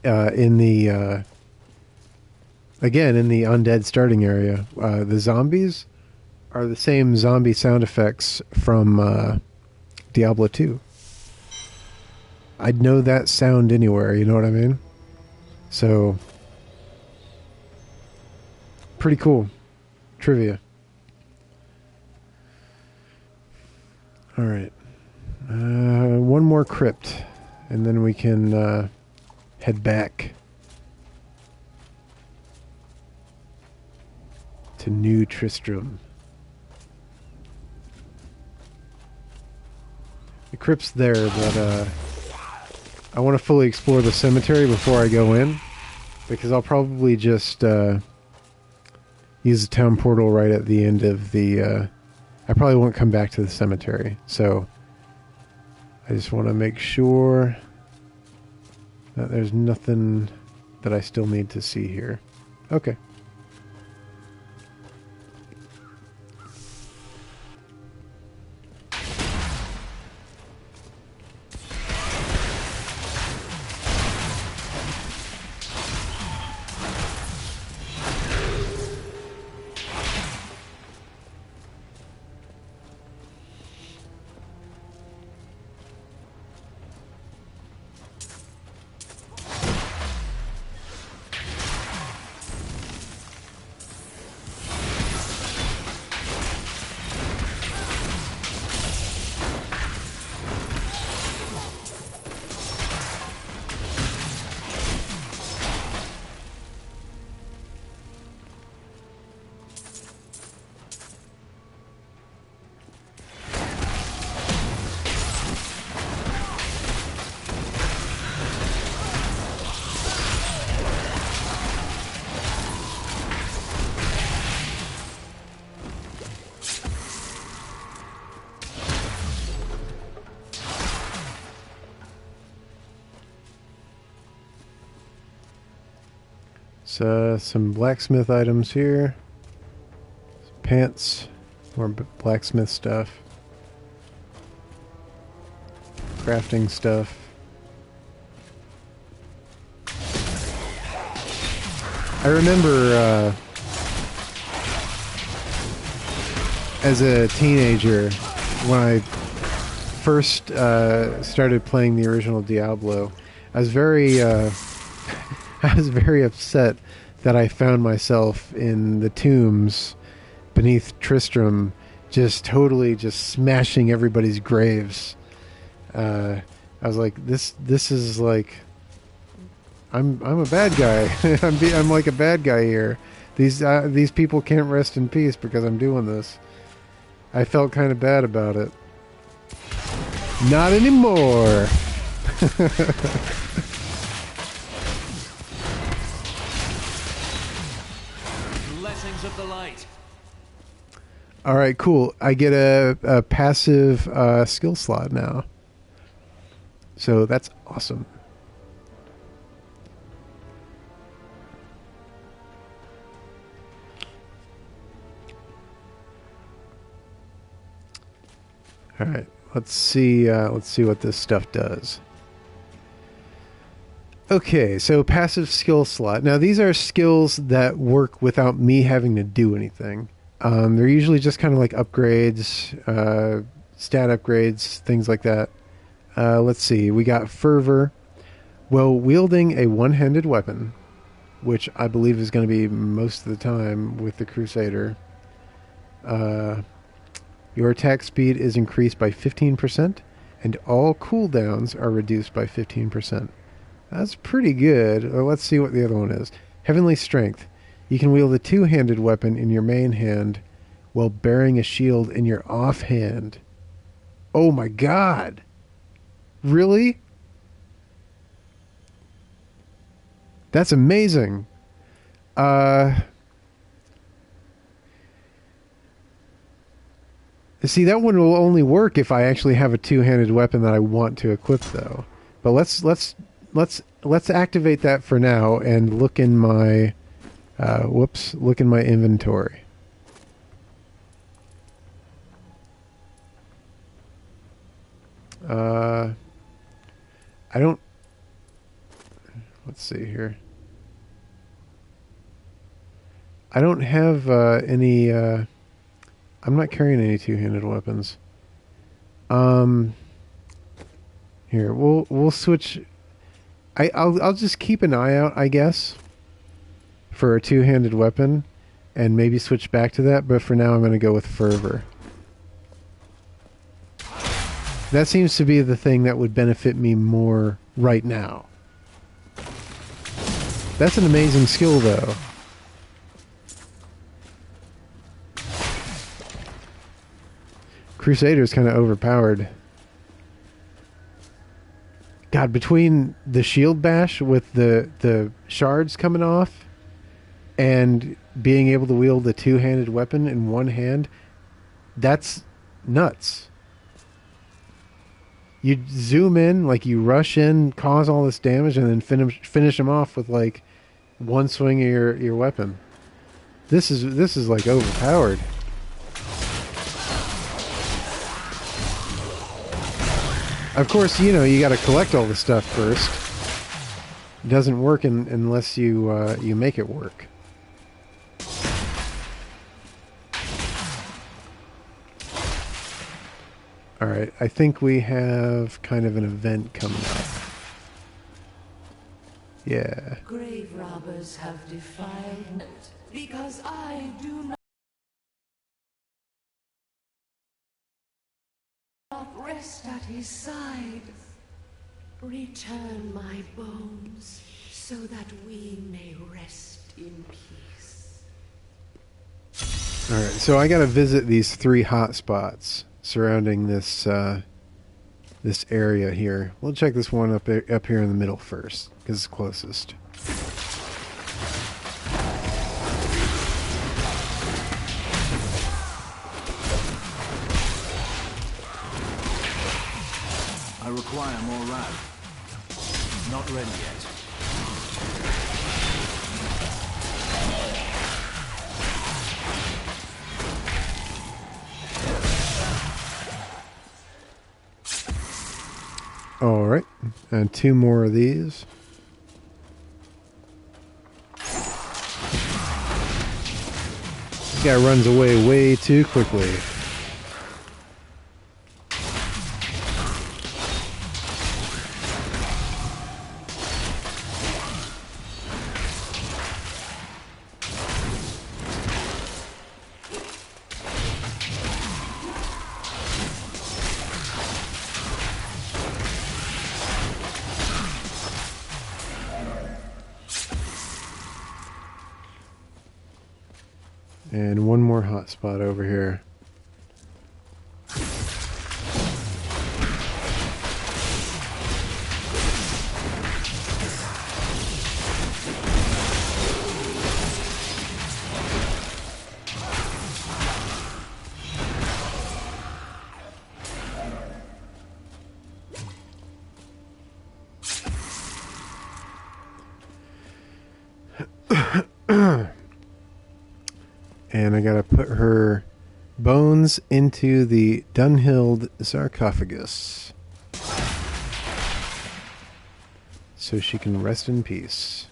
in the again in the undead starting area. The zombies are the same zombie sound effects from Diablo 2. I'd know that sound anywhere, you know what I mean? So, pretty cool. Trivia. Alright. One more crypt, and then we can head back to New Tristram. The crypt's there, but I want to fully explore the cemetery before I go in, because I'll probably just use the town portal right at the end of the... I probably won't come back to the cemetery, so I just want to make sure that there's nothing that I still need to see here. Okay. So, some blacksmith items here. Some pants. More blacksmith stuff. Crafting stuff. I remember as a teenager when I first started playing the original Diablo, I was very I was very upset that I found myself in the tombs beneath Tristram, just totally just smashing everybody's graves. I was like, this is like, I'm a bad guy. I'm like a bad guy here. These people can't rest in peace because I'm doing this. I felt kind of bad about it. Not anymore. Blessings of the light. All right, cool. I get a passive skill slot now. So that's awesome. All right, let's see what this stuff does. Okay, so passive skill slot. Now these are skills that work without me having to do anything. They're usually just kind of like upgrades, stat upgrades, things like that. Let's see. We got Fervor. Well, wielding a one-handed weapon, which I believe is going to be most of the time with the Crusader. Your attack speed is increased by 15%, and all cooldowns are reduced by 15%. That's pretty good. Let's see what the other one is. Heavenly Strength. You can wield a two-handed weapon in your main hand while bearing a shield in your offhand. Oh my god! Really? That's amazing. See, that one will only work if I actually have a two-handed weapon that I want to equip, though. But let's activate that for now and look in my look in my inventory. I don't. Let's see here. I don't have any. I'm not carrying any two-handed weapons. Here we'll switch. I'll just keep an eye out, I guess, for a two-handed weapon, and maybe switch back to that. But for now, I'm going to go with fervor. That seems to be the thing that would benefit me more right now. That's an amazing skill, though. Crusader's kind of overpowered. God, between the shield bash with the shards coming off and being able to wield a two-handed weapon in one hand, that's nuts. You zoom in, like you rush in, cause all this damage, and then finish them off with like one swing of your weapon. This is like overpowered. Of course, you know, you got to collect all the stuff first. It doesn't work unless you you make it work. All right, I think we have kind of an event coming up. Yeah. Grave robbers have defiled it because I do not rest at his side. Return my bones so that we may rest in peace. All right, so I got to visit these 3 hot spots surrounding this this area here. We'll check this one up here in the middle first because it's closest. I require more rad. Not ready yet. All right, and 2 more of these. This guy runs away way too quickly. And 1 more hot spot over here. And I gotta put her bones into the Dunhild sarcophagus so she can rest in peace.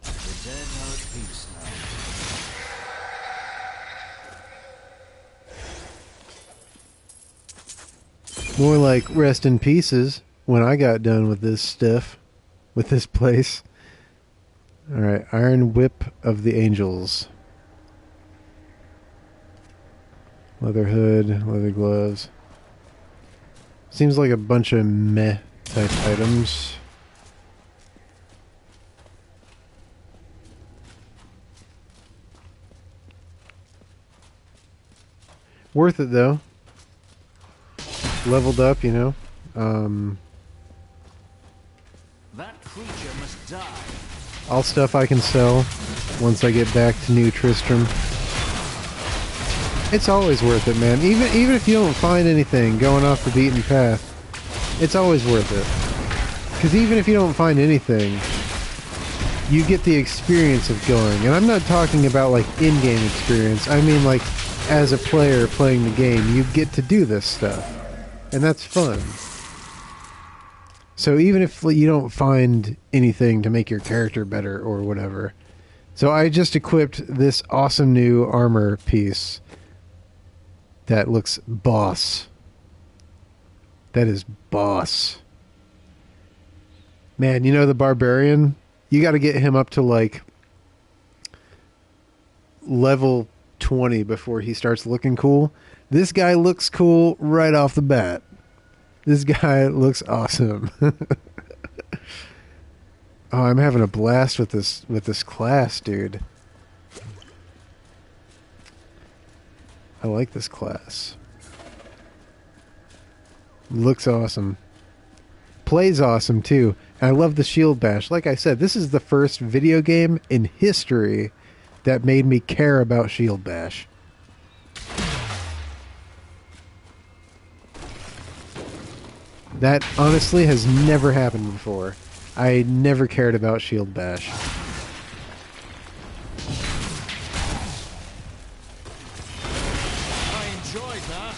The dead are at peace now. More like rest in pieces when I got done with this stuff, with this place. Alright, Iron Whip of the Angels. Leather hood, leather gloves. Seems like a bunch of meh type items. Worth it though. Leveled up, you know. That creature must die. All stuff I can sell once I get back to New Tristram. It's always worth it, man. Even if you don't find anything going off the beaten path, it's always worth it. Because even if you don't find anything, you get the experience of going. And I'm not talking about like in-game experience. I mean like as a player playing the game, you get to do this stuff. And that's fun. So even if you don't find anything to make your character better or whatever. So I just equipped this awesome new armor piece that looks boss. That is boss. Man, you know the barbarian? You got to get him up to like level 20 before he starts looking cool. This guy looks cool right off the bat. This guy looks awesome. Oh, I'm having a blast with this class, dude. I like this class. Looks awesome. Plays awesome too. And I love the shield bash. Like I said, this is the first video game in history that made me care about shield bash. That honestly has never happened before. I never cared about shield bash. I enjoyed that.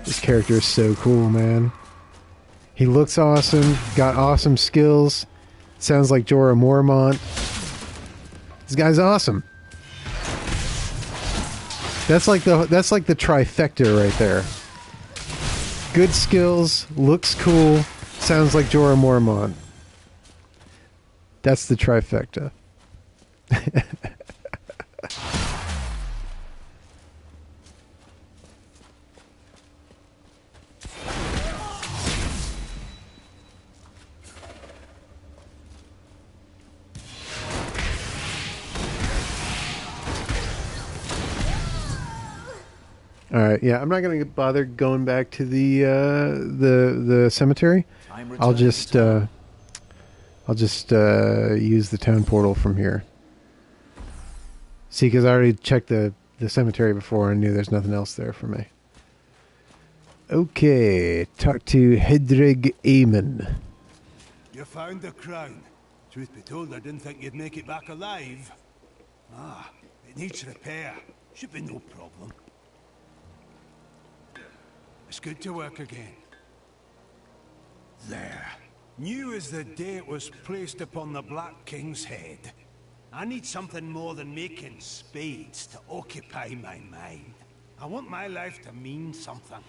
This character is so cool, man. He looks awesome, got awesome skills, sounds like Jorah Mormont. This guy's awesome. That's like the trifecta right there. Good skills, looks cool, sounds like Jorah Mormont. That's the trifecta. All right, yeah, I'm not gonna bother going back to the cemetery. I'll just use the town portal from here. See, because I already checked the cemetery before and knew there's nothing else there for me. Okay, talk to Hedrig Aemon. You found the crown. Truth be told, I didn't think you'd make it back alive. Ah, it needs repair. Should be no problem. It's good to work again. There. New as the day it was placed upon the Black King's head. I need something more than making spades to occupy my mind. I want my life to mean something.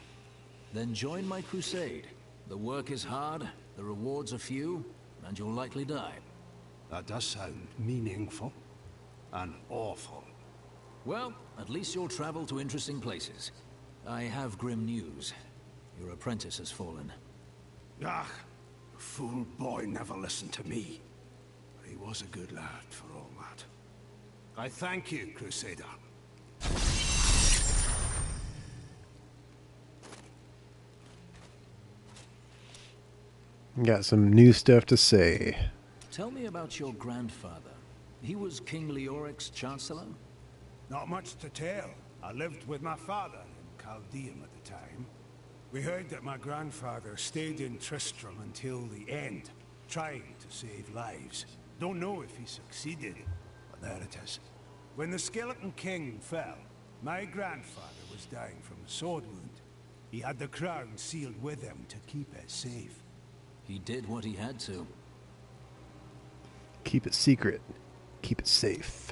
Then join my crusade. The work is hard, the rewards are few, and you'll likely die. That does sound meaningful. And awful. Well, at least you'll travel to interesting places. I have grim news. Your apprentice has fallen. Ah, the fool boy never listened to me. But he was a good lad for all that. I thank you, Crusader. Got some new stuff to say. Tell me about your grandfather. He was King Leoric's chancellor? Not much to tell. I lived with my father in Chaldeum at the time. We heard that my grandfather stayed in Tristram until the end, trying to save lives. Don't know if he succeeded, but there it is. When the Skeleton King fell, my grandfather was dying from a sword wound. He had the crown sealed with him to keep it safe. He did what he had to. Keep it secret. Keep it safe.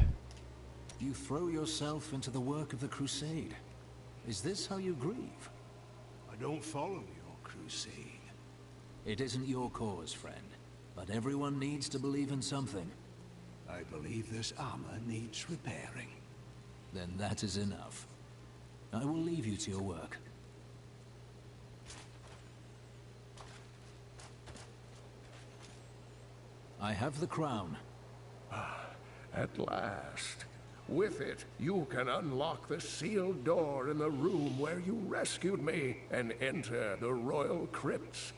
You throw yourself into the work of the crusade. Is this how you grieve? I don't follow your crusade. It isn't your cause, friend. But everyone needs to believe in something. I believe this armor needs repairing. Then that is enough. I will leave you to your work. I have the crown. At last. With it, you can unlock the sealed door in the room where you rescued me and enter the royal crypts.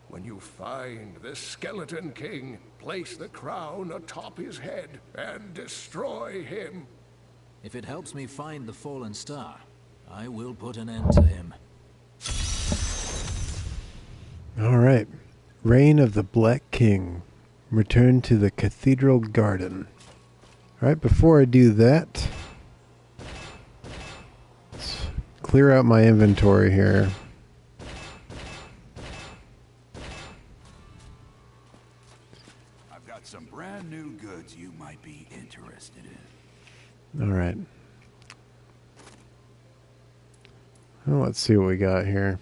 When you find the Skeleton King, place the crown atop his head and destroy him. If it helps me find the fallen star, I will put an end to him. All right. Reign of the Black King. Return to the Cathedral Garden. Alright, before I do that, let's clear out my inventory here. I've got some brand new goods you might be interested in. Alright. Well, let's see what we got here.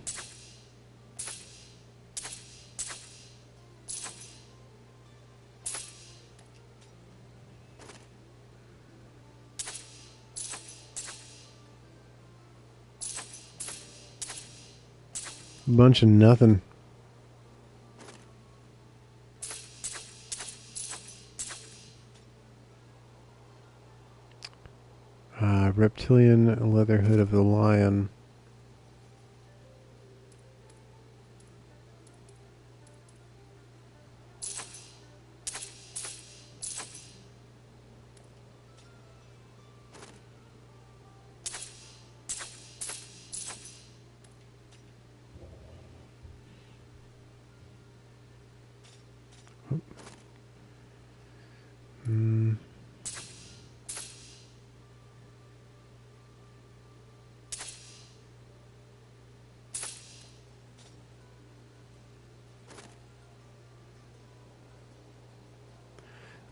Bunch of nothing. Reptilian leather hood of the lion.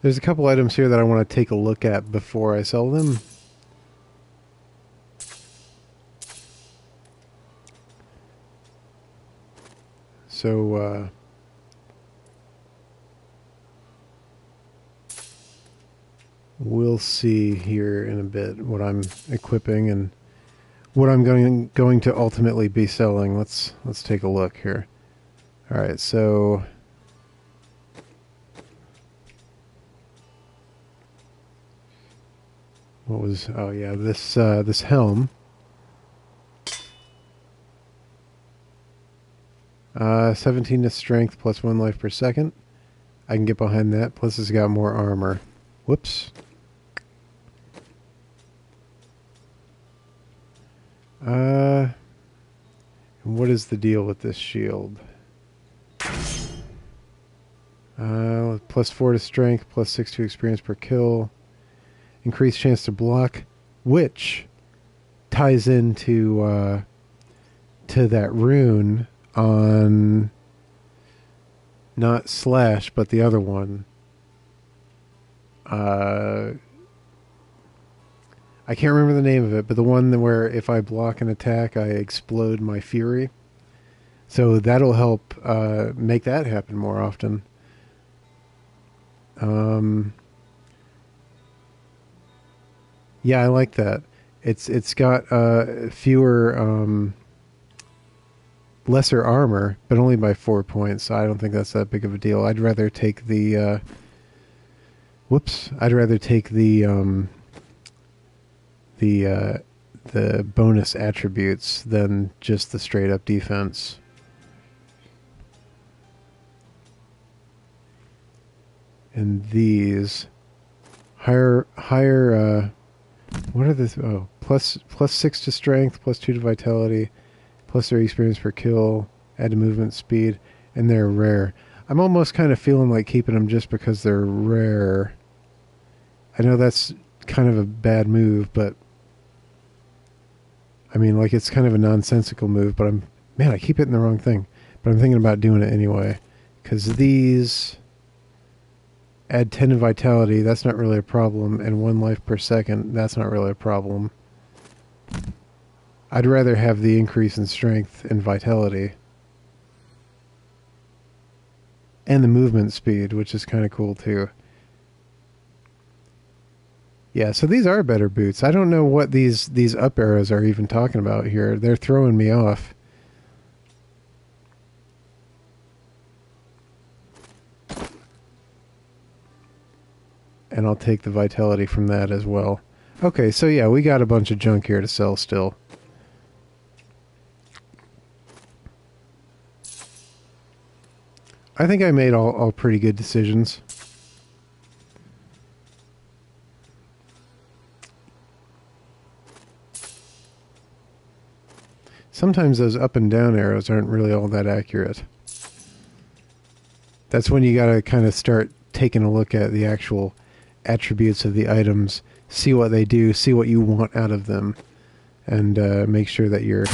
There's a couple items here that I want to take a look at before I sell them. So, we'll see here in a bit what I'm equipping and what I'm going to ultimately be selling. Let's take a look here. All right, so what was? Oh yeah, this helm. 17 to strength plus 1 life per second. I can get behind that. Plus, it's got more armor. Whoops. What is the deal with this shield? Plus 4 to strength, plus 6 to experience per kill. Increased chance to block, which ties into to that rune on not slash, but the other one. I can't remember the name of it, but the one where if I block an attack, I explode my fury. So that'll help make that happen more often. Yeah, I like that. It's got fewer lesser armor, but only by 4 points. So I don't think that's that big of a deal. I'd rather take the I'd rather take the bonus attributes than just the straight up defense. And these higher what are this? Oh, plus 6 to strength, plus 2 to vitality, plus their experience per kill, add to movement speed, and they're rare. I'm almost kind of feeling like keeping them just because they're rare. I know that's kind of a bad move, but I mean, like, it's kind of a nonsensical move, but I keep hitting the wrong thing. But I'm thinking about doing it anyway, because these add 10 to vitality, that's not really a problem, and 1 life per second, that's not really a problem. I'd rather have the increase in strength and vitality. And the movement speed, which is kind of cool too. Yeah, so these are better boots. I don't know what these up arrows are even talking about here. They're throwing me off. And I'll take the vitality from that as well. Okay, so yeah, we got a bunch of junk here to sell still. I think I made all pretty good decisions. Sometimes those up and down arrows aren't really all that accurate. That's when you gotta kind of start taking a look at the actual attributes of the items, see what they do, see what you want out of them, and make sure that you're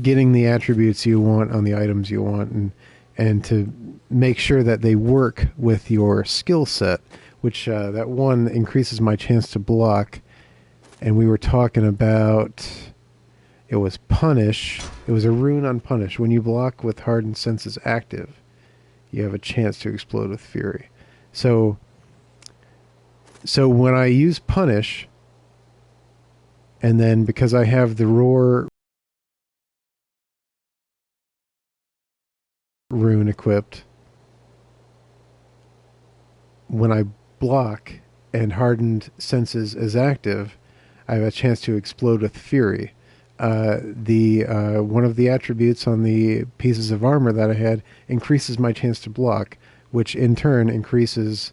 getting the attributes you want on the items you want, and to make sure that they work with your skill set, which that one increases my chance to block. And we were talking about, it was Punish. It was a rune on Punish. When you block with Hardened Senses active, you have a chance to explode with Fury. So when I use Punish, and then because I have the Roar rune equipped, when I block and Hardened Senses is active, I have a chance to explode with Fury. One of the attributes on the pieces of armor that I had increases my chance to block, which in turn increases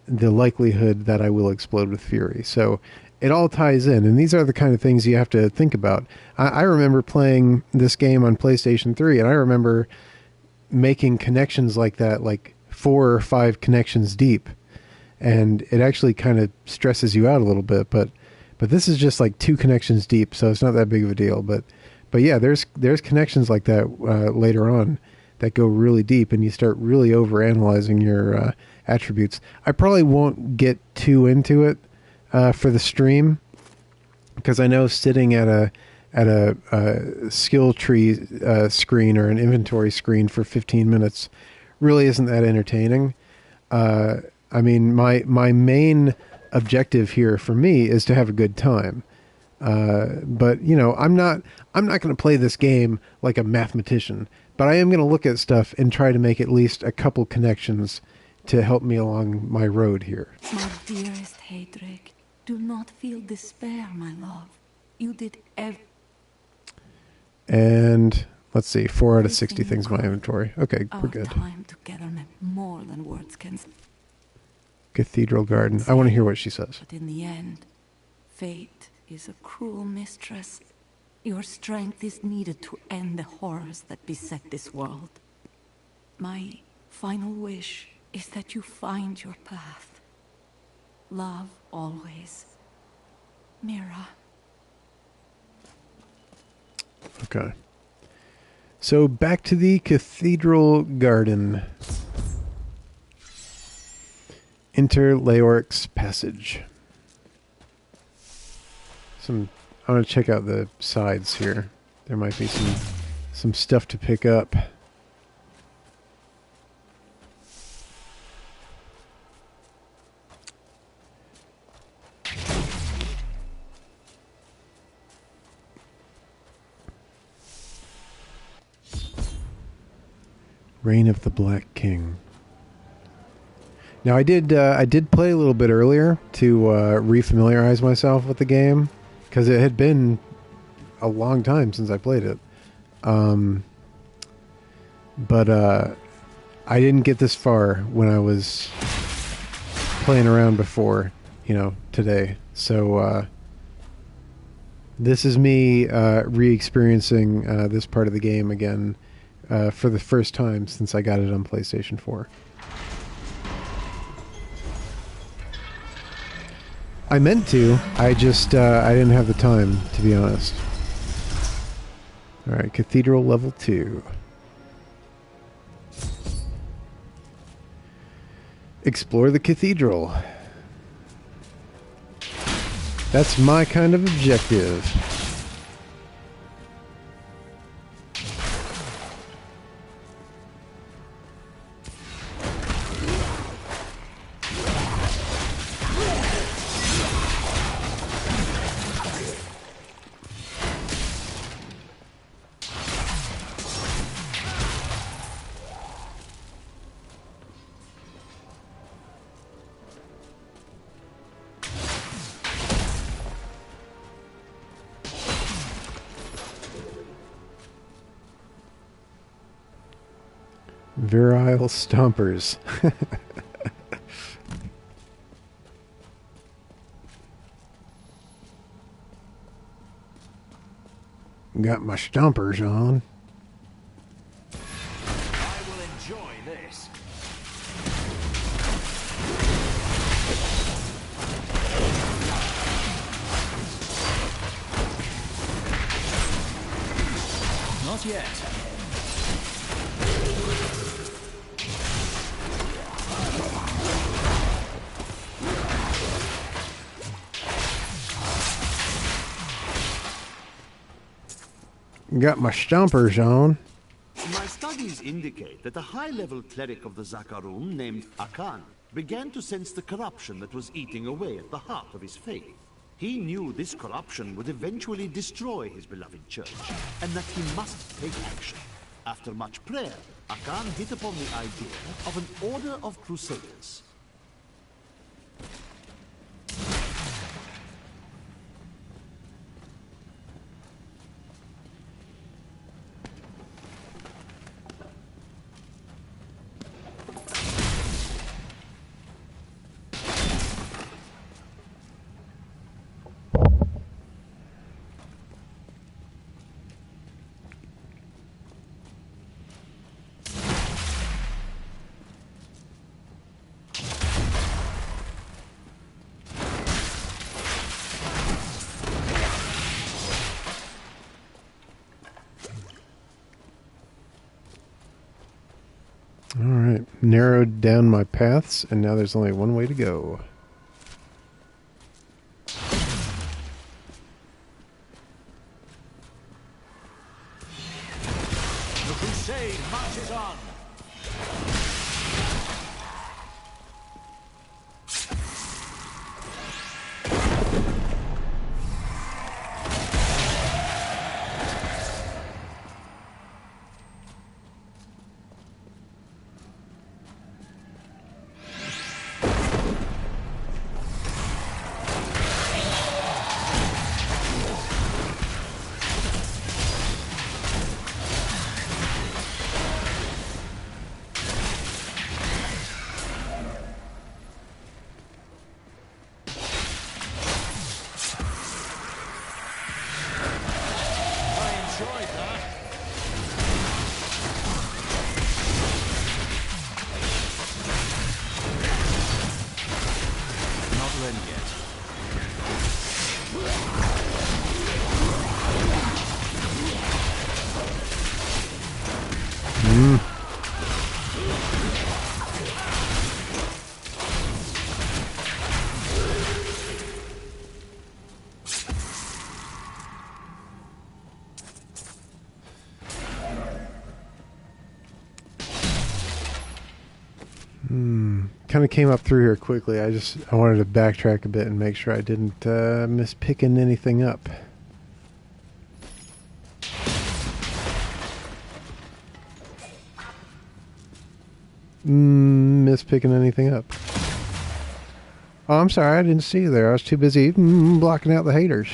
the likelihood that I will explode with Fury. So it all ties in, and these are the kind of things you have to think about. I remember playing this game on PlayStation 3, and I remember making connections like that, like 4 or 5 connections deep, and it actually kind of stresses you out a little bit, but this is just like 2 connections deep, so it's not that big of a deal. But yeah, there's connections like that later on that go really deep, and you start really overanalyzing your attributes. I probably won't get too into it for the stream, because I know sitting at a skill tree screen or an inventory screen for 15 minutes really isn't that entertaining. I mean, my main objective here for me is to have a good time. But you know, I'm not going to play this game like a mathematician, but I am going to look at stuff and try to make at least a couple connections to help me along my road here. My dearest Heydrich, do not feel despair, my love. You did And let's see, 4 out of 60 things in my inventory. Okay, we're good. Time together meant more than words can say. Cathedral Garden. I want to hear what she says. But in the end, fate is a cruel mistress. Your strength is needed to end the horrors that beset this world. My final wish is that you find your path. Love always. Mira. Okay. So back to the Cathedral Garden. Enter Leoric's Passage. I want to check out the sides here. There might be some stuff to pick up. Reign of the Black King. Now I did play a little bit earlier to refamiliarize myself with the game, because it had been a long time since I played it. But I didn't get this far when I was playing around before, today. So this is me re-experiencing this part of the game again for the first time since I got it on PlayStation 4. I meant to. I just I didn't have the time, to be honest. All right, Cathedral Level 2. Explore the cathedral. That's my kind of objective. Virile stompers. Got my stompers on. I will enjoy this. Not yet. Got my stompers on. My studies indicate that a high-level cleric of the Zakarum named Akan began to sense the corruption that was eating away at the heart of his faith. He knew this corruption would eventually destroy his beloved church, and that he must take action. After much prayer, Akan hit upon the idea of an order of crusaders. Alright, narrowed down my paths, and now there's only one way to go. The crusade marches on. Kind of came up through here quickly. I wanted to backtrack a bit and make sure I didn't miss picking anything up. Miss picking anything up. Oh, I'm sorry, I didn't see you there. I was too busy blocking out the haters.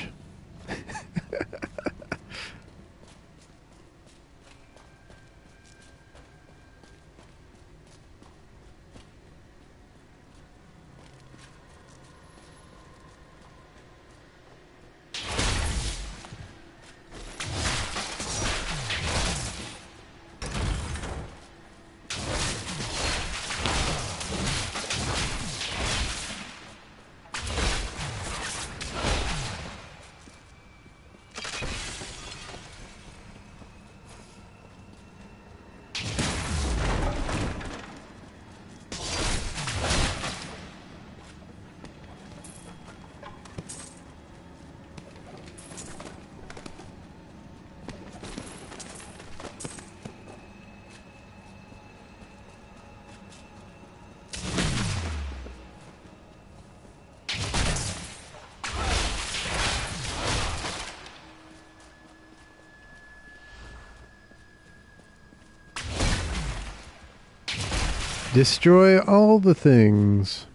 Destroy all the things.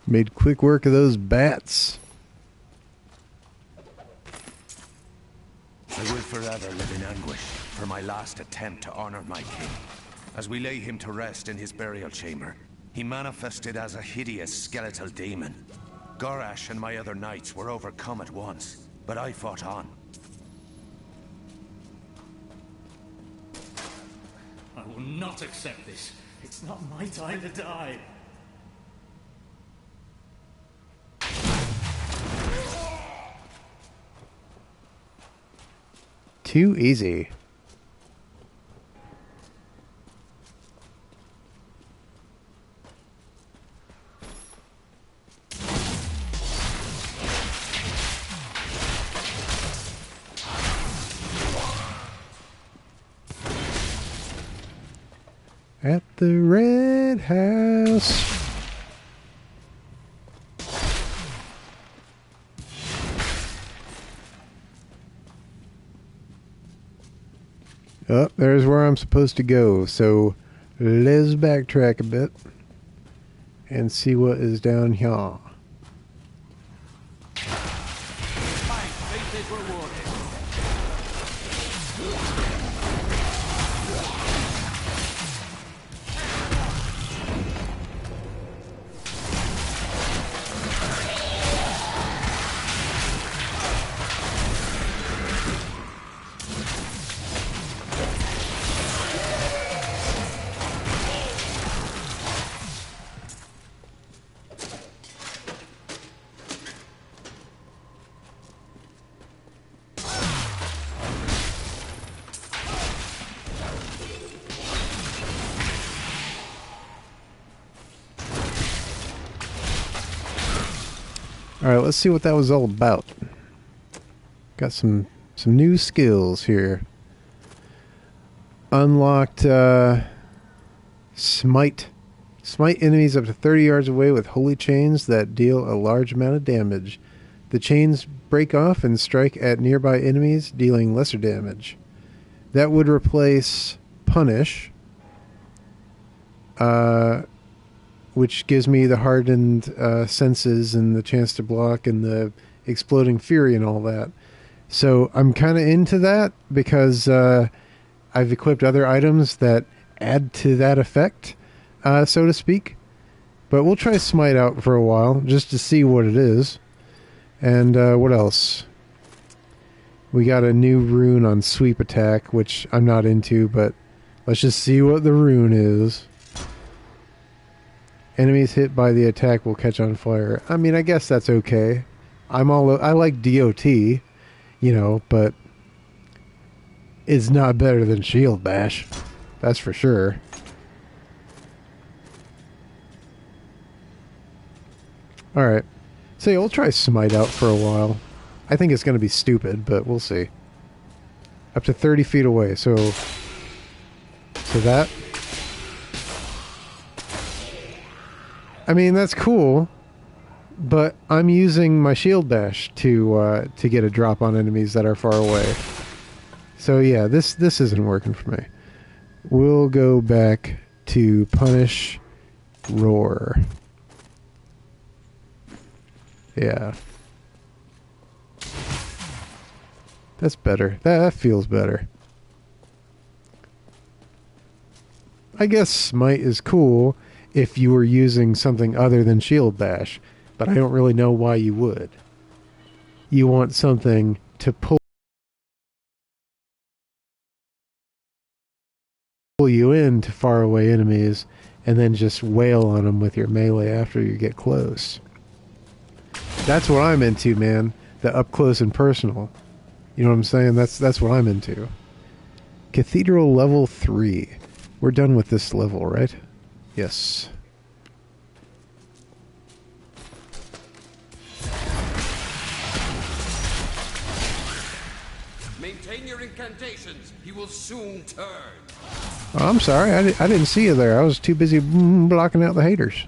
Made quick work of those bats. I will forever live in anguish for my last attempt to honor my king. As we lay him to rest in his burial chamber, he manifested as a hideous skeletal demon. Gorash and my other knights were overcome at once, but I fought on. I will not accept this. It's not my time to die. Too easy. At the Red House. Oh, there's where I'm supposed to go. So let's backtrack a bit and see what is down here. My faith is rewarded. Alright, let's see what that was all about. Got some new skills here. Unlocked Smite. Smite enemies up to 30 yards away with holy chains that deal a large amount of damage. The chains break off and strike at nearby enemies, dealing lesser damage. That would replace Punish, which gives me the hardened senses and the chance to block and the exploding fury and all that. So I'm kind of into that because I've equipped other items that add to that effect, so to speak. But we'll try Smite out for a while just to see what it is. And what else? We got a new rune on Sweep Attack, which I'm not into, but let's just see what the rune is. Enemies hit by the attack will catch on fire. I mean, I guess that's okay. I like DOT, you know, but it's not better than Shield Bash. That's for sure. Alright. So yeah, we'll try Smite out for a while. I think it's going to be stupid, but we'll see. Up to 30 feet away, so that... I mean, that's cool, but I'm using my shield bash to get a drop on enemies that are far away. So yeah, this isn't working for me. We'll go back to Punish Roar. Yeah. That's better. That feels better. I guess Smite is cool if you were using something other than Shield Bash, but I don't really know why you would. You want something to pull you into faraway enemies and then just wail on them with your melee after you get close. That's what I'm into, man. The up close and personal. You know what I'm saying? That's what I'm into. Cathedral level 3. We're done with this level, right? Yes. Maintain your incantations. He will soon turn. Oh, I'm sorry. I didn't see you there. I was too busy blocking out the haters.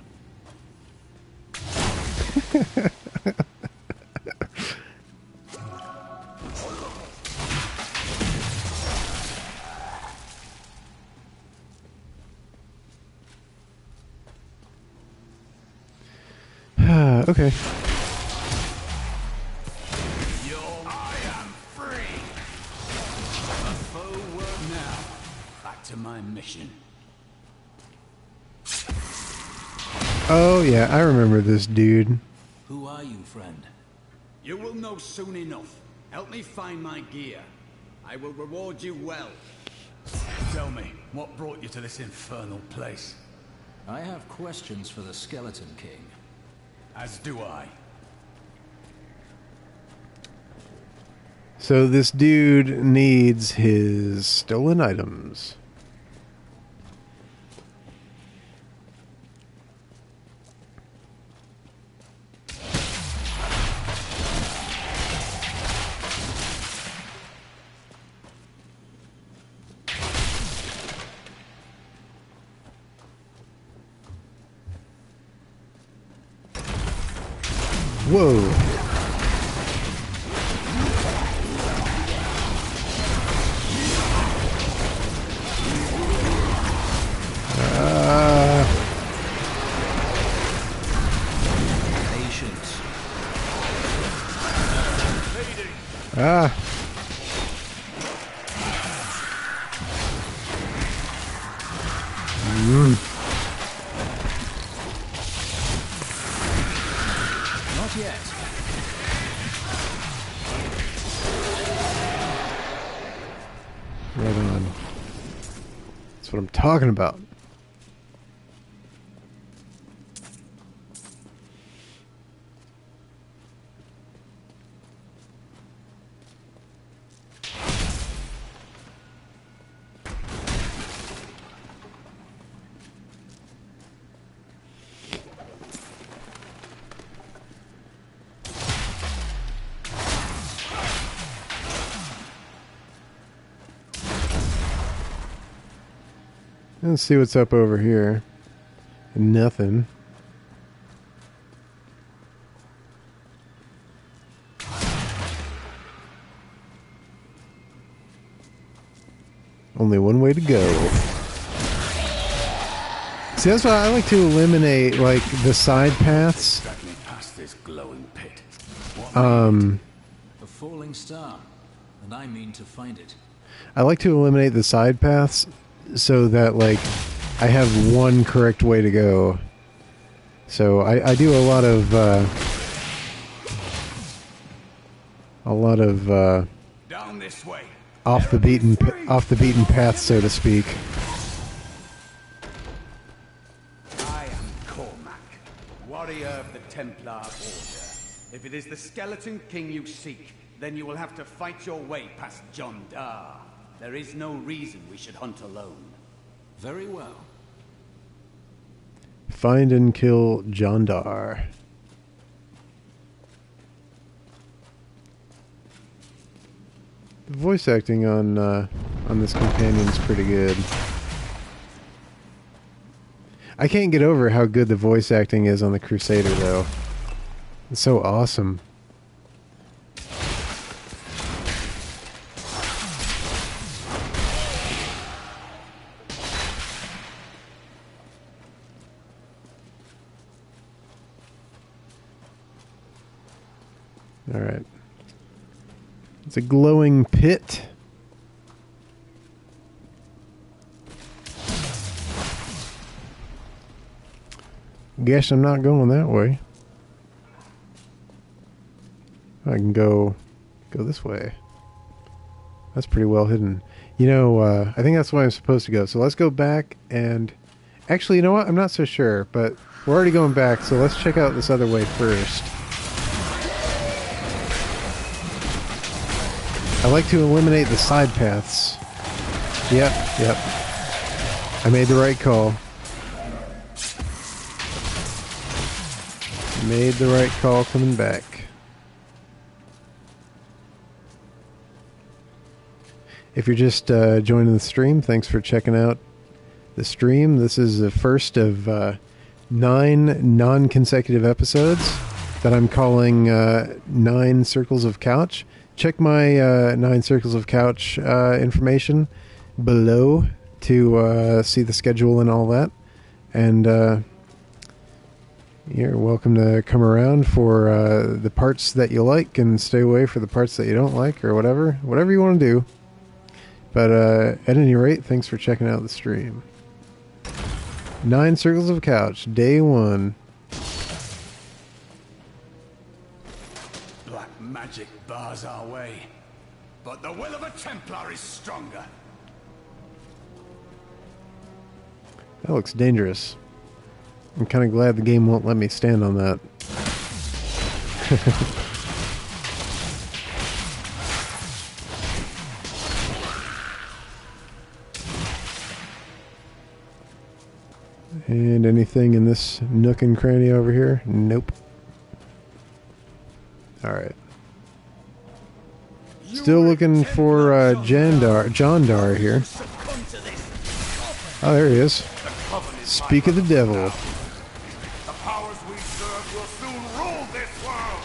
Okay. I am free. A forward now. Back to my mission. Oh, yeah, I remember this dude. Who are you, friend? You will know soon enough. Help me find my gear. I will reward you well. Tell me, what brought you to this infernal place? I have questions for the Skeleton King. As do I. So this dude needs his stolen items. Whoa. Patience. Ah. Not yet. Right on. That's what I'm talking about. Let's see what's up over here. Nothing. Only one way to go. See, that's why I like to eliminate, like, the side paths. Drag me past this glowing pit. A falling star, and I mean to find it. I like to eliminate the side paths so that, like, I have one correct way to go. So I do a lot of Down this way. off the beaten path, so to speak. I am Cormac, warrior of the Templar Order. If it is the Skeleton King you seek, then you will have to fight your way past John Dar. There is no reason we should hunt alone. Very well. Find and kill Jondar. The voice acting on this companion's pretty good. I can't get over how good the voice acting is on the Crusader, though. It's so awesome. All right. It's a glowing pit. Guess I'm not going that way. I can go this way. That's pretty well hidden. You know, I think that's where I'm supposed to go. So let's go back and... Actually, you know what? I'm not so sure, but we're already going back, so let's check out this other way first. I like to eliminate the side paths. Yep. I made the right call. Made the right call coming back. If you're just joining the stream, thanks for checking out the stream. This is the first of 9 non-consecutive episodes that I'm calling 9 Circles of Couch. Check my 9 Circles of Couch information below to see the schedule and all that. And You're welcome to come around for the parts that you like and stay away for the parts that you don't like, or whatever you want to do. But at any rate, thanks for checking out the stream. 9 Circles of a Couch, day 1. Black magic bars our way, but the will of a Templar is stronger. That looks dangerous. I'm kind of glad the game won't let me stand on that. And anything in this nook and cranny over here? Nope. Alright. Still looking for Jondar here. Oh, there he is. Speak of the devil. The powers we serve will soon rule this world.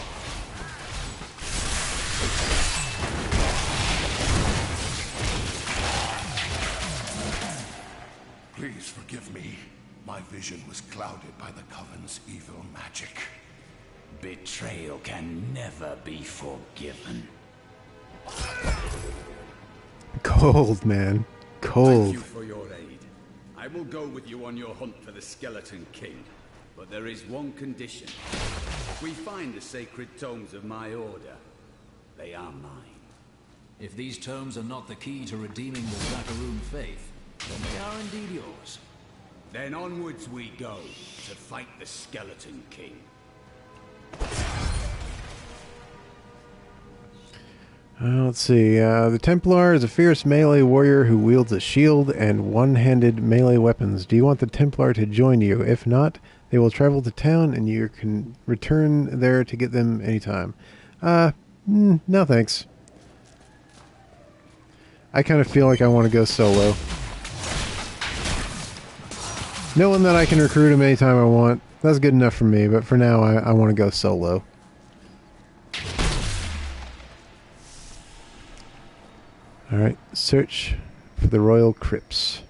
Please forgive me. My vision was clouded by the Coven's evil magic. Betrayal can never be forgiven. Cold, man. Cold. Thank you for your aid. I will go with you on your hunt for the Skeleton King. But there is one condition. If we find the sacred tomes of my order, they are mine. If these tomes are not the key to redeeming the Zakarum faith, then they are indeed yours. Then onwards we go to fight the Skeleton King. Let's see. The Templar is a fierce melee warrior who wields a shield and one-handed melee weapons. Do you want the Templar to join you? If not, they will travel to town and you can return there to get them anytime. No thanks. I kind of feel like I want to go solo. Knowing that I can recruit him anytime I want, that's good enough for me, but for now I want to go solo. Alright, search for the Royal Crypts.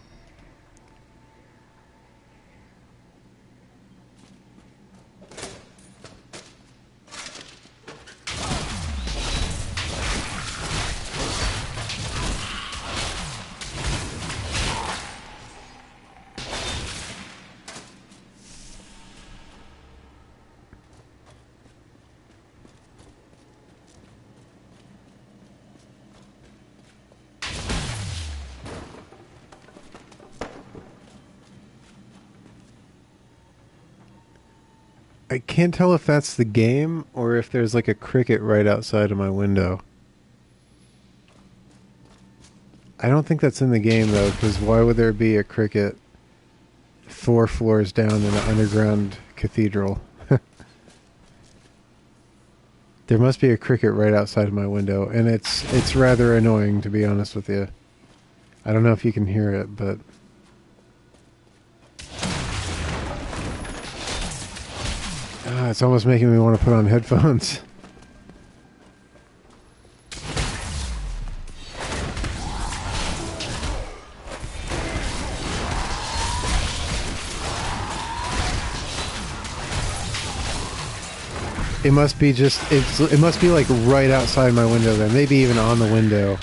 I can't tell if that's the game or if there's like a cricket right outside of my window. I don't think that's in the game though, because why would there be a cricket 4 floors down in an underground cathedral? There must be a cricket right outside of my window, and it's rather annoying, to be honest with you. I don't know if you can hear it, but... it's almost making me want to put on headphones. It must be it must be like right outside my window then, maybe even on the window.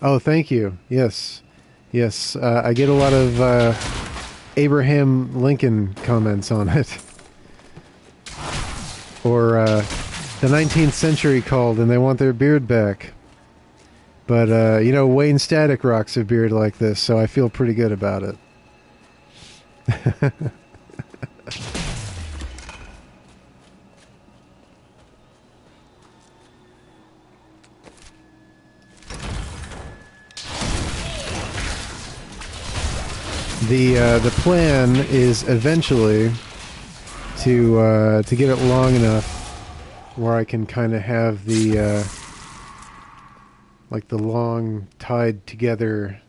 Oh, thank you. Yes. Yes. I get a lot of Abraham Lincoln comments on it. Or the 19th century called and they want their beard back. But, you know, Wayne Static rocks a beard like this, so I feel pretty good about it. The plan is eventually to get it long enough where I can kind of have the like the long tied together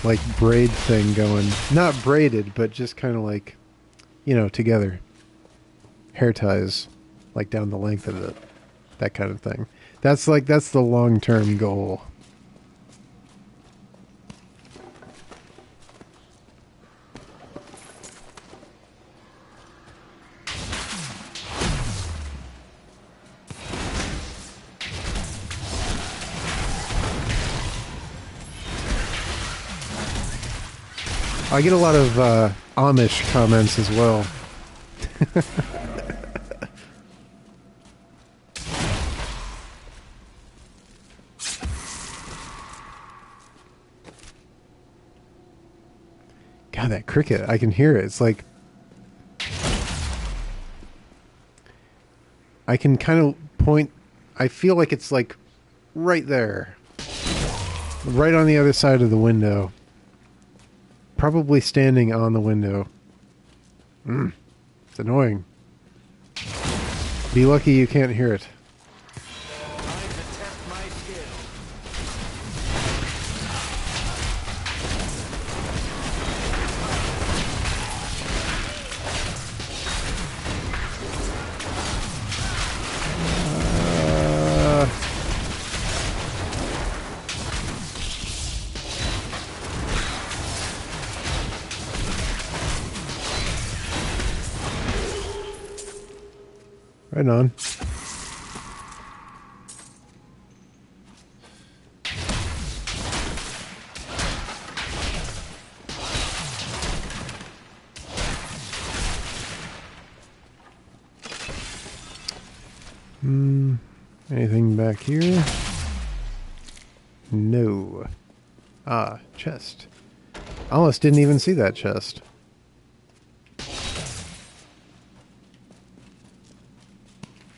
like braid thing going. Not braided, but just kind of like, you know, together. Hair ties like down the length of it. That kind of thing. That's the long-term goal. I get a lot of Amish comments as well. God, that cricket, I can hear it. It's like... I can kind of point... I feel like it's like right there. Right on the other side of the window. Probably standing on the window. It's annoying. Be lucky you can't hear it. Right on. Anything back here? No. Ah, chest. Almost didn't even see that chest.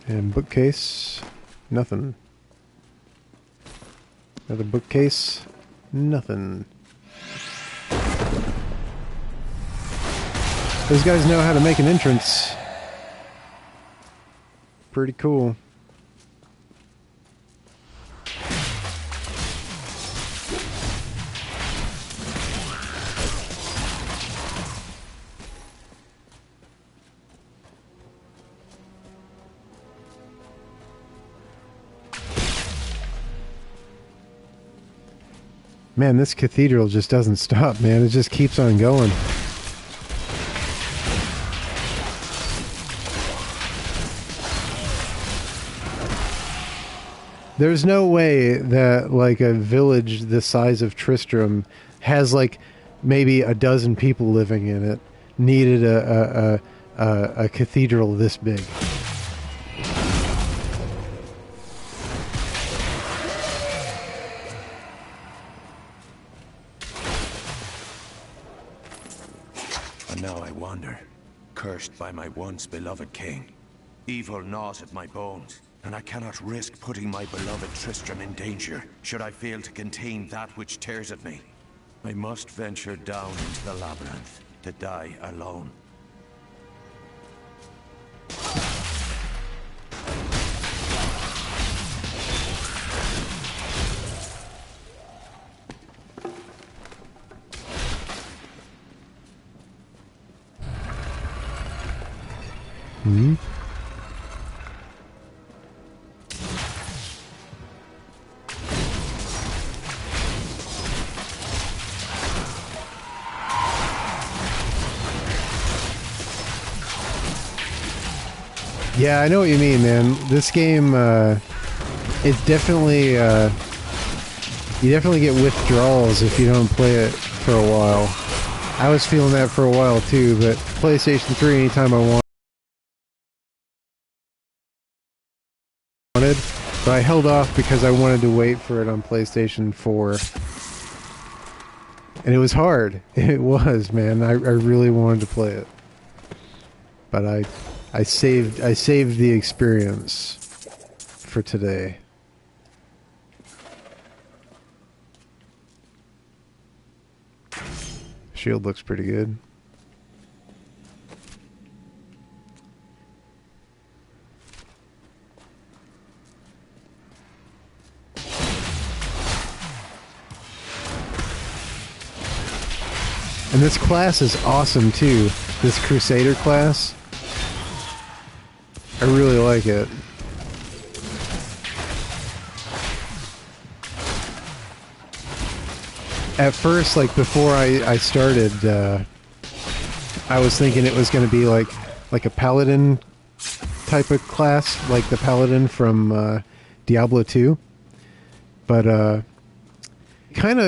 And bookcase, nothing. Another bookcase, nothing. Those guys know how to make an entrance. Pretty cool. Man, this cathedral just doesn't stop, man. It just keeps on going. There's no way that, like, a village the size of Tristram has, like, maybe a dozen people living in it, needed a cathedral this big. Now I wander, cursed by my once beloved king. Evil gnaws at my bones, and I cannot risk putting my beloved Tristram in danger, should I fail to contain that which tears at me. I must venture down into the labyrinth, to die alone. Hmm? Yeah, I know what you mean, man. This game, it's definitely, you definitely get withdrawals if you don't play it for a while. I was feeling that for a while too, but PlayStation 3, anytime I wanted, but I held off because I wanted to wait for it on PlayStation 4. And it was hard. It was, man. I really wanted to play it. But I saved the experience for today. Shield looks pretty good. And this class is awesome too. This Crusader class. I really like it. At first, like before I started, I was thinking it was going to be like a paladin type of class, like the paladin from Diablo 2. But it kind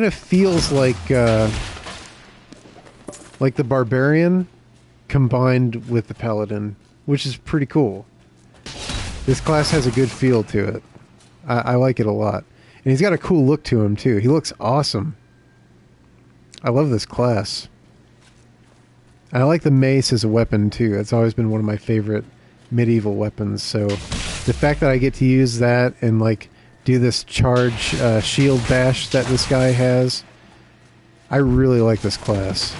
of feels like the barbarian combined with the paladin, which is pretty cool. This class has a good feel to it. I like it a lot. And he's got a cool look to him, too. He looks awesome. I love this class. I like the mace as a weapon, too. It's always been one of my favorite medieval weapons. So the fact that I get to use that and, like, do this charge shield bash that this guy has, I really like this class.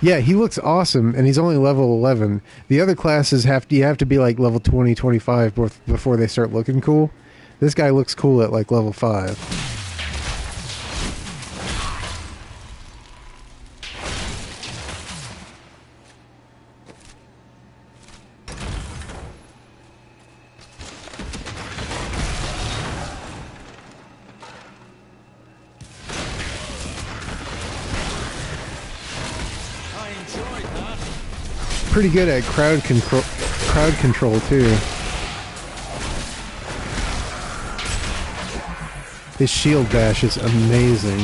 Yeah, he looks awesome, and he's only level 11. The other classes you have to be like level 20, 25 before they start looking cool. This guy looks cool at like level 5. Pretty good at crowd control too. His shield bash is amazing.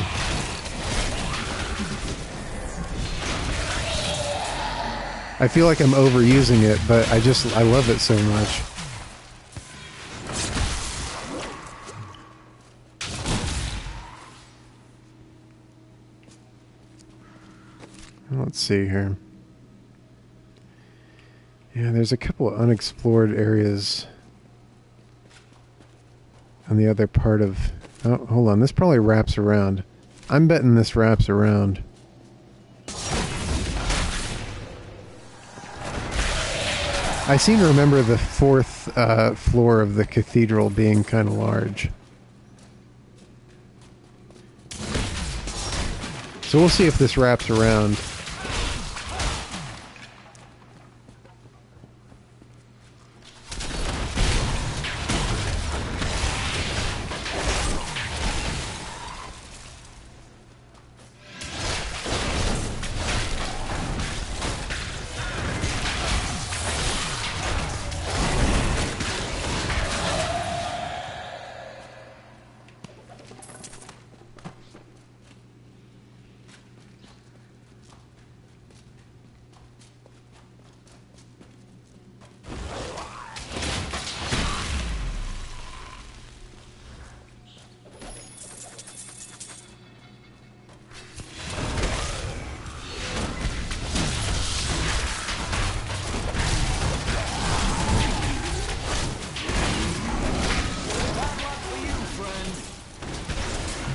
I feel like I'm overusing it, but I love it so much. Let's see here. Yeah, there's a couple of unexplored areas on the other part of... Oh, hold on. This probably wraps around. I'm betting this wraps around. I seem to remember the fourth floor of the cathedral being kind of large. So we'll see if this wraps around.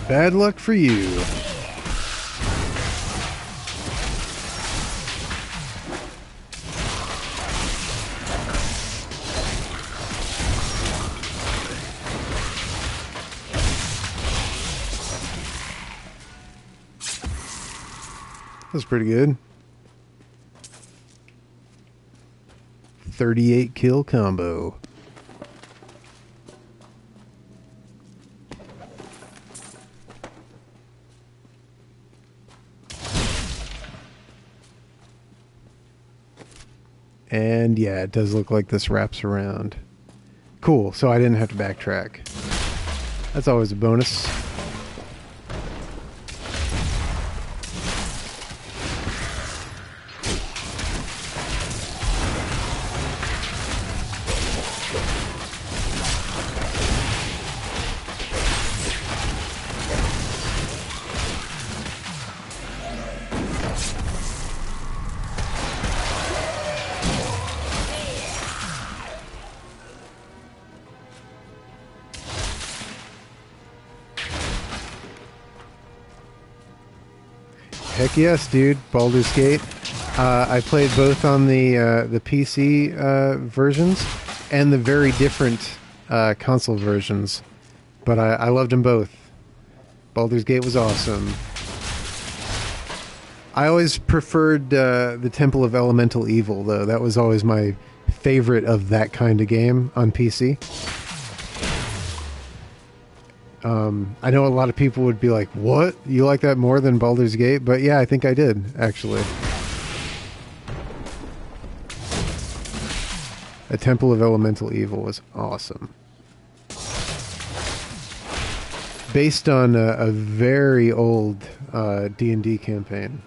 Bad luck for you. That's pretty good. 38 kill combo. And yeah, it does look like this wraps around. Cool, so I didn't have to backtrack. That's always a bonus. Heck yes, dude. Baldur's Gate. I played both on the PC versions and the very different console versions, but I loved them both. Baldur's Gate was awesome. I always preferred the Temple of Elemental Evil, though. That was always my favorite of that kind of game on PC. I know a lot of people would be like, what? You like that more than Baldur's Gate? But yeah, I think I did, actually. A Temple of Elemental Evil was awesome. Based on a very old D&D campaign.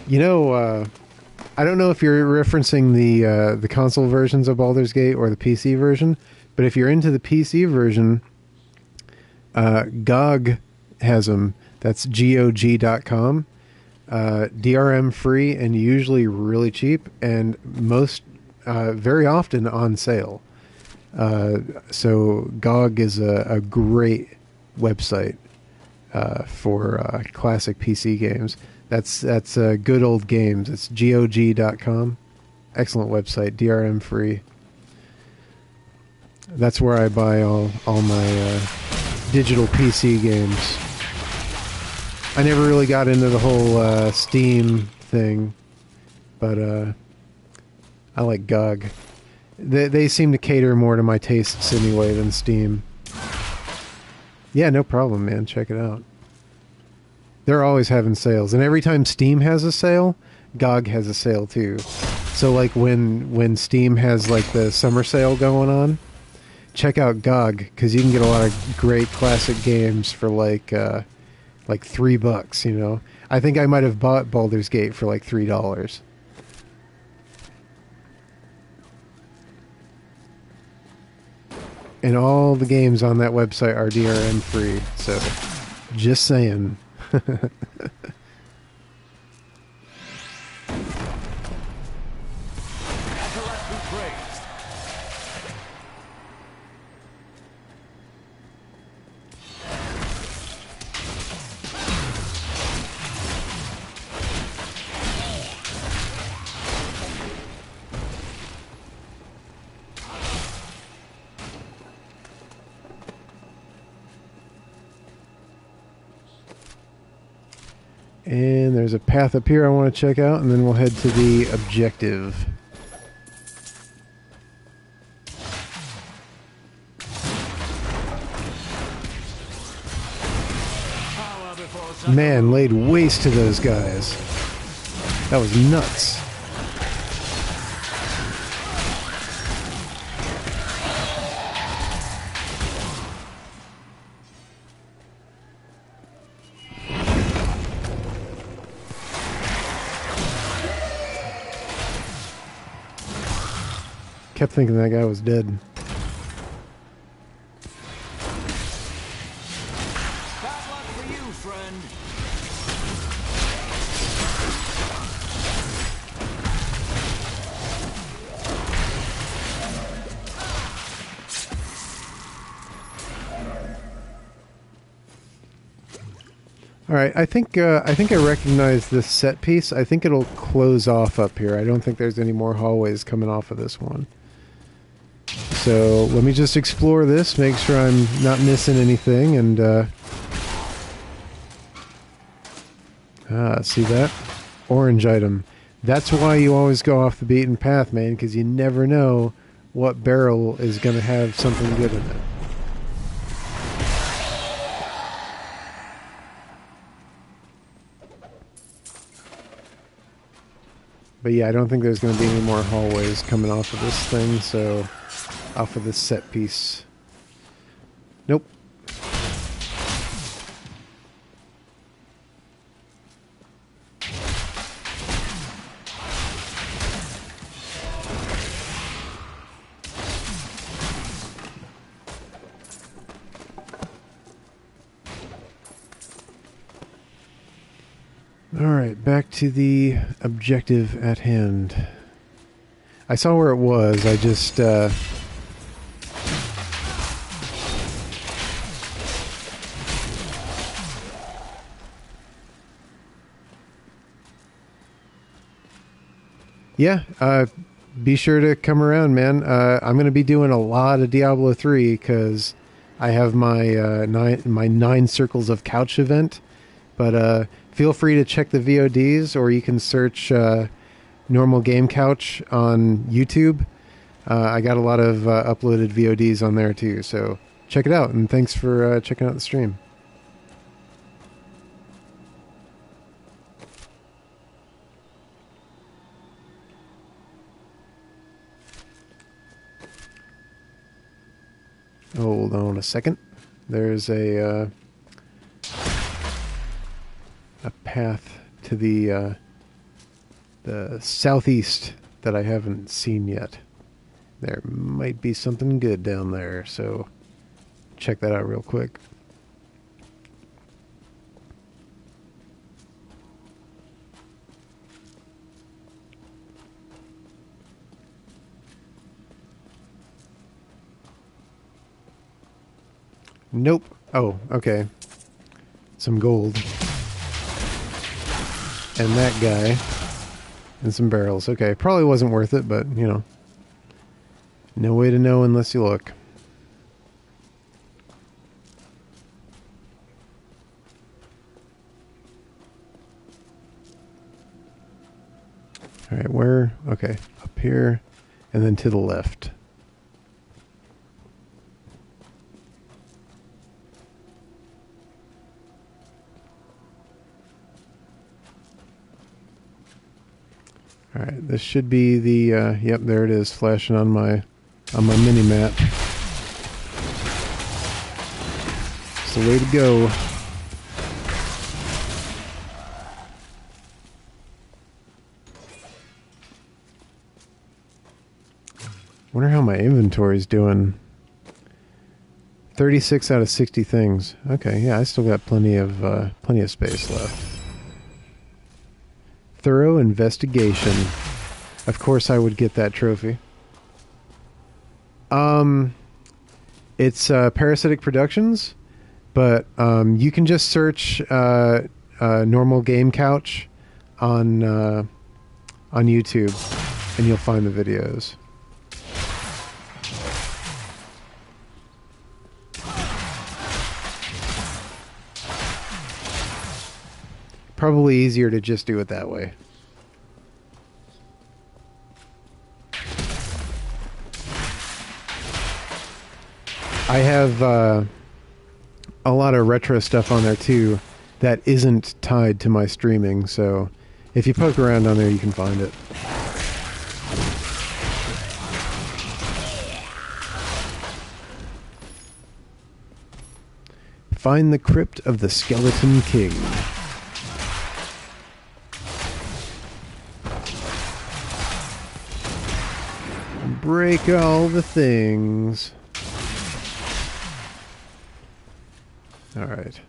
You know, I don't know if you're referencing the console versions of Baldur's Gate or the PC version, but if you're into the PC version, GOG has them. That's GOG.com. DRM free and usually really cheap, and very often on sale. So GOG is a great website for classic PC games. That's good old games. It's GOG.com. Excellent website, DRM free. That's where I buy all my digital PC games. I never really got into the whole Steam thing, but I like GOG. They seem to cater more to my tastes anyway than Steam. Yeah, no problem, man. Check it out. They're always having sales, and every time Steam has a sale, GOG has a sale too. So like when Steam has like the summer sale going on, check out GOG, because you can get a lot of great classic games for like $3, you know. I think I might have bought Baldur's Gate for like $3. And all the games on that website are DRM free, so just saying. And there's a path up here I want to check out, and then we'll head to the objective. Man, laid waste to those guys. That was nuts. Kept thinking that guy was dead. Bad luck for you, friend. All right, I think I recognize this set piece. I think it'll close off up here. I don't think there's any more hallways coming off of this one. So let me just explore this, make sure I'm not missing anything, and see that? Orange item. That's why you always go off the beaten path, man, because you never know what barrel is going to have something good in it. But yeah, I don't think there's going to be any more hallways coming off of this thing, so off of this set piece. Nope. Alright, back to the objective at hand. I saw where it was, I just, yeah, be sure to come around, man. I'm going to be doing a lot of Diablo 3, because I have my nine circles of couch event, but feel free to check the VODs, or you can search normal game couch on YouTube. I got a lot of uploaded VODs on there too, so check it out, and thanks for checking out the stream. Hold on a second. There's a path to the southeast that I haven't seen yet. There might be something good down there, so check that out real quick. Nope. Oh, okay. Some gold. And that guy. And some barrels. Okay, probably wasn't worth it, but, you know. No way to know unless you look. Alright, where? Okay, up here. And then to the left. Alright, this should be the, yep, there it is, flashing on my mini-map. It's the way to go. Wonder how my inventory's doing. 36 out of 60 things. Okay, yeah, I still got plenty of space left. Thorough investigation. Of course I would get that trophy. It's Parasitic Productions, but you can just search normal game couch on YouTube and you'll find the videos. Probably easier to just do it that way. I have a lot of retro stuff on there too that isn't tied to my streaming, so if you poke around on there you can find it. Find the crypt of the Skeleton King. Break all the things. Alright.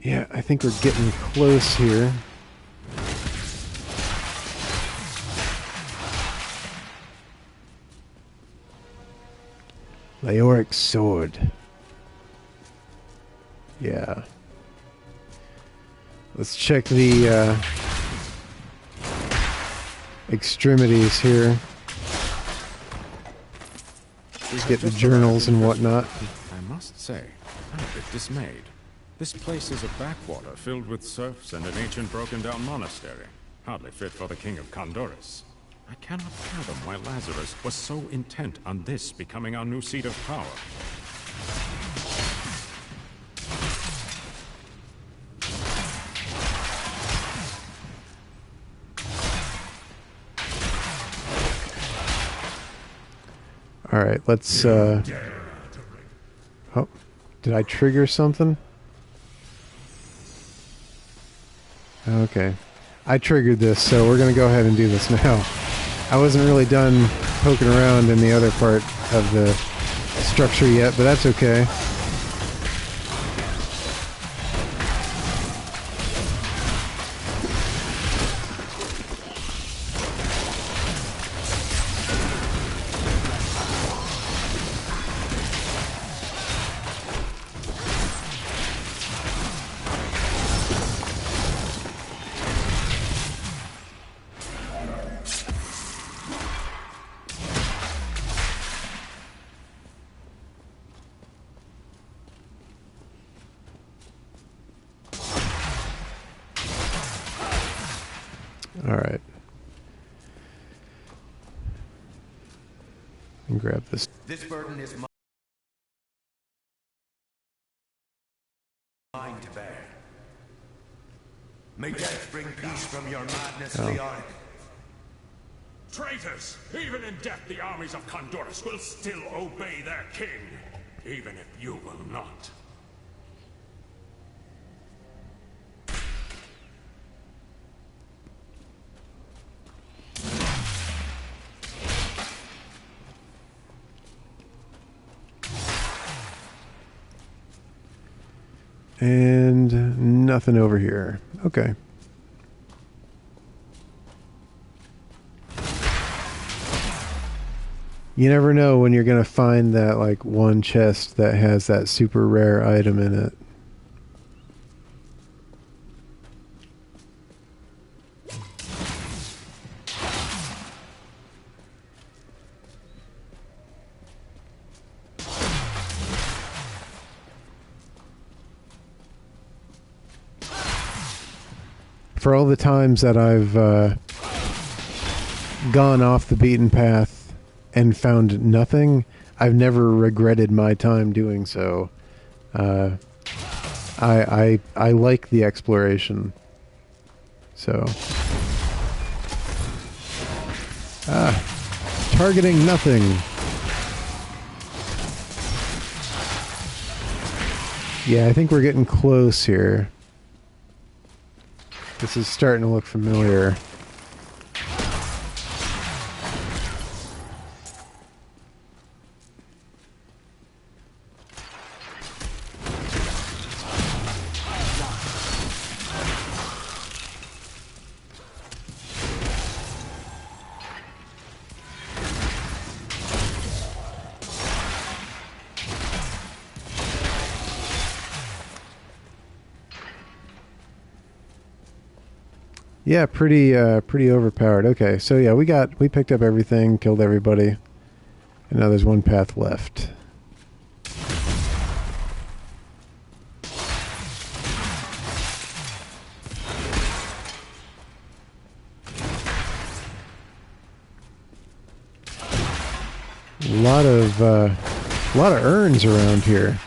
Yeah, I think we're getting close here. Leoric sword. Yeah. Let's check the extremities here. Get the journals and whatnot. I must say, I'm a bit dismayed. This place is a backwater filled with serfs and an ancient broken-down monastery. Hardly fit for the king of Condorus. I cannot fathom why Lazarus was so intent on this becoming our new seat of power. Alright, let's, oh, did I trigger something? Okay. I triggered this, so we're gonna go ahead and do this now. I wasn't really done poking around in the other part of the structure yet, but that's okay. Alright. And grab this. This burden is mine to bear. May death bring peace from your madness, Leon. Traitors! Even in death, the armies of Condorus will still obey their king, even if you will not. And nothing over here. Okay. You never know when you're going to find that, like, one chest that has that super rare item in it. For all the times that I've gone off the beaten path and found nothing, I've never regretted my time doing so. I like the exploration. So, targeting nothing. Yeah, I think we're getting close here. This is starting to look familiar. Yeah, pretty overpowered. Okay, so yeah, we picked up everything, killed everybody, and now there's one path left. A lot of urns around here.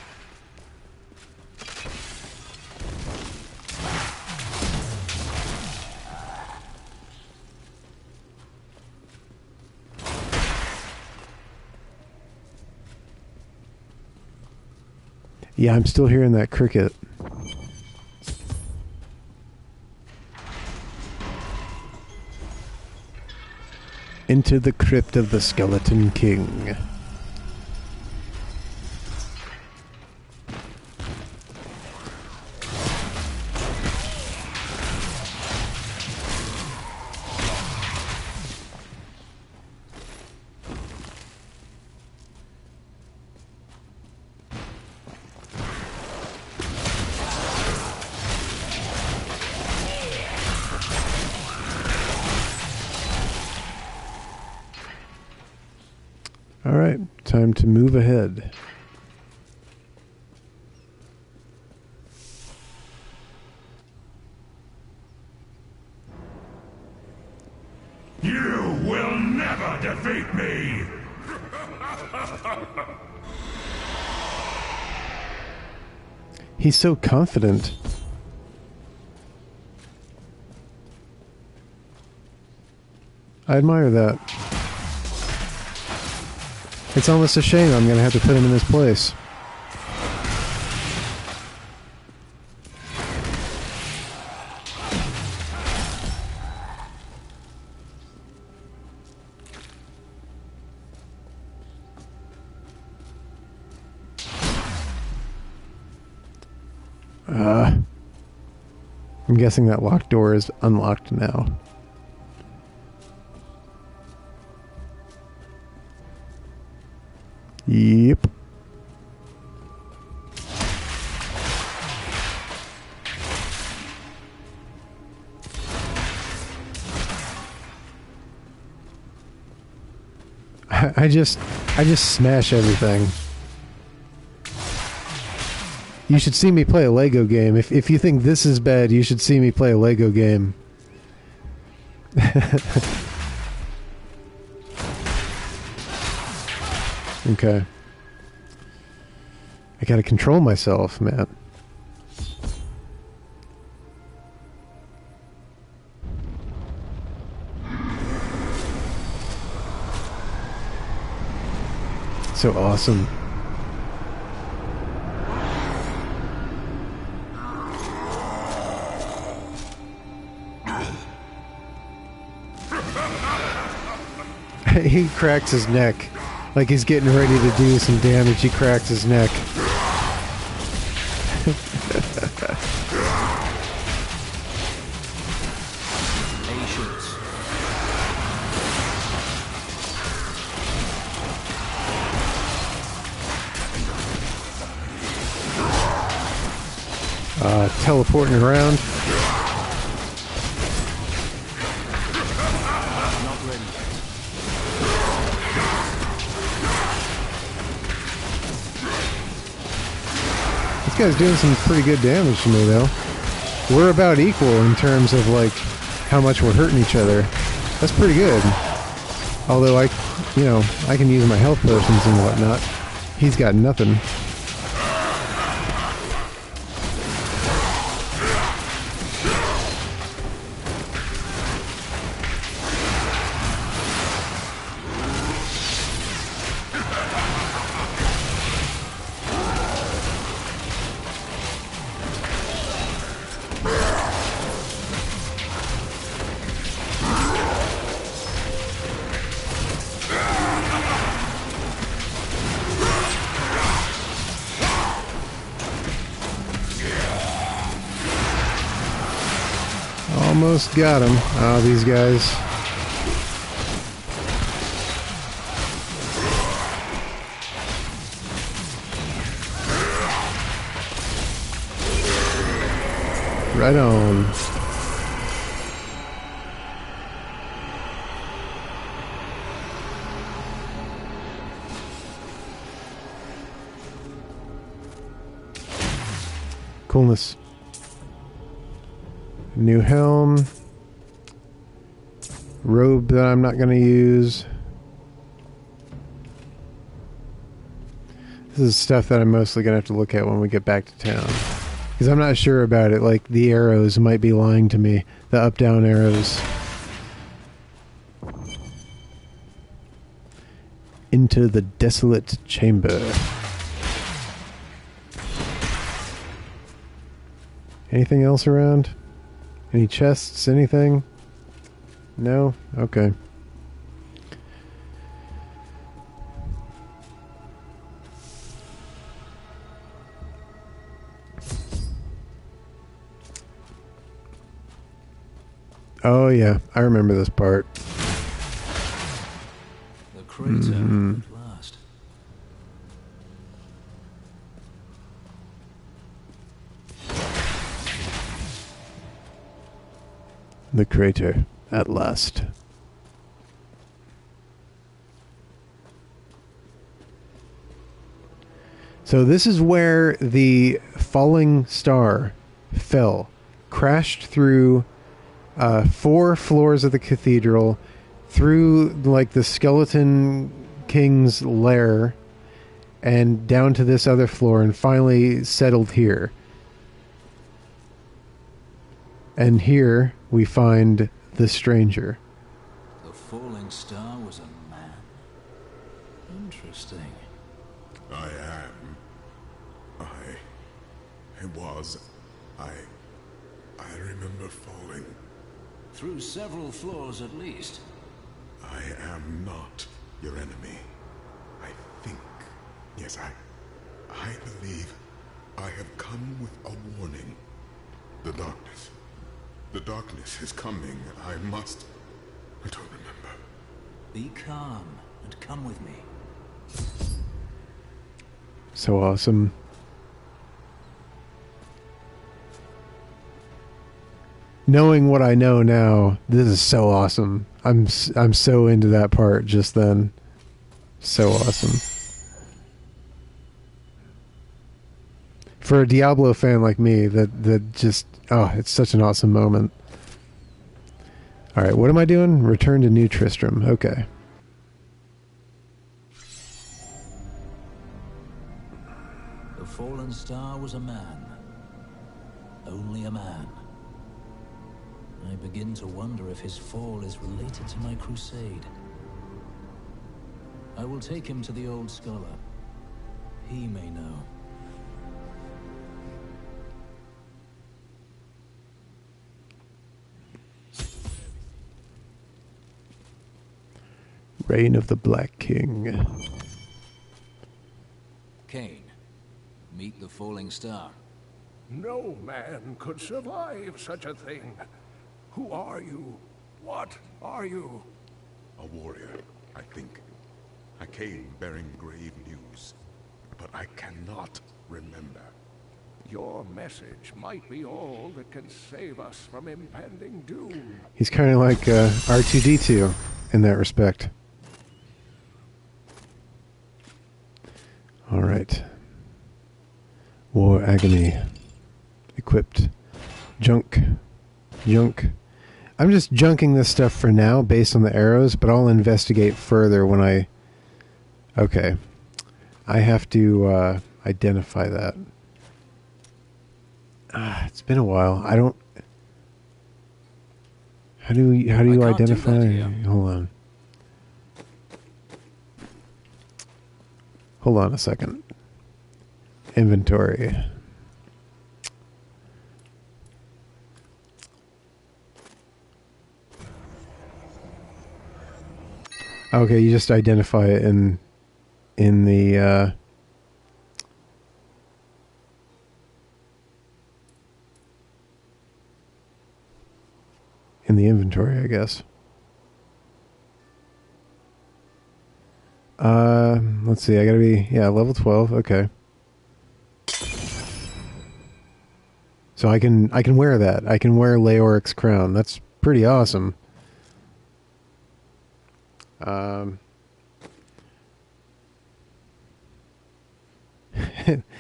Yeah, I'm still hearing that cricket. Into the crypt of the Skeleton King. Alright, time to move ahead. You will never defeat me! He's so confident. I admire that. It's almost a shame I'm going to have to put him in his place. I'm guessing that locked door is unlocked now. Yep. I just smash everything. You should see me play a Lego game. If you think this is bad, you should see me play a Lego game. Okay. I gotta control myself, man. So awesome. He cracks his neck. Like he's getting ready to do some damage, he cracks his neck. Patience. Teleporting around. Not ready. This guy's doing some pretty good damage to me, though. We're about equal in terms of, like, how much we're hurting each other. That's pretty good. Although I can use my health potions and whatnot. He's got nothing. Almost got him. Oh, these guys. Right on. Coolness. New helm. Robe that I'm not going to use. This is stuff that I'm mostly going to have to look at when we get back to town. Because I'm not sure about it. Like, the arrows might be lying to me. The up-down arrows. Into the desolate chamber. Anything else around? Any chests? Anything? No? Okay. Oh yeah, I remember this part. The crater at last. The crater at last. So this is where the falling star fell, crashed through 4 floors of the cathedral, through like the skeleton king's lair, and down to this other floor, and finally settled here. And here we find the stranger. The falling star was a man. Interesting. I am. I remember falling. Through several floors at least. I am not your enemy. I think. Yes, I believe I have come with a warning. The darkness. The darkness is coming. I must... I don't remember. Be calm and come with me. So awesome. Knowing what I know now, this is so awesome. I'm so into that part just then. So awesome. For a Diablo fan like me, that just, oh, it's such an awesome moment. Alright, what am I doing? Return to New Tristram. Okay. The fallen star was a man. Only a man. I begin to wonder if his fall is related to my crusade. I will take him to the old scholar. He may know. Reign of the Black King. Cain, meet the falling star. No man could survive such a thing. Who are you? What are you? A warrior, I think. I came bearing grave news, but I cannot remember. Your message might be all that can save us from impending doom. He's kind of like R2-D2 in that respect. Alright. War Agony. Equipped. Junk. Junk. I'm just junking this stuff for now based on the arrows, but I'll investigate further when I... Okay. I have to identify that. It's been a while. I don't... How do you identify? Hold on. Hold on a second. Inventory. Okay, you just identify it in the inventory, I guess. Let's see. I gotta be level 12. Okay. So I can wear that. I can wear Leoric's crown. That's pretty awesome.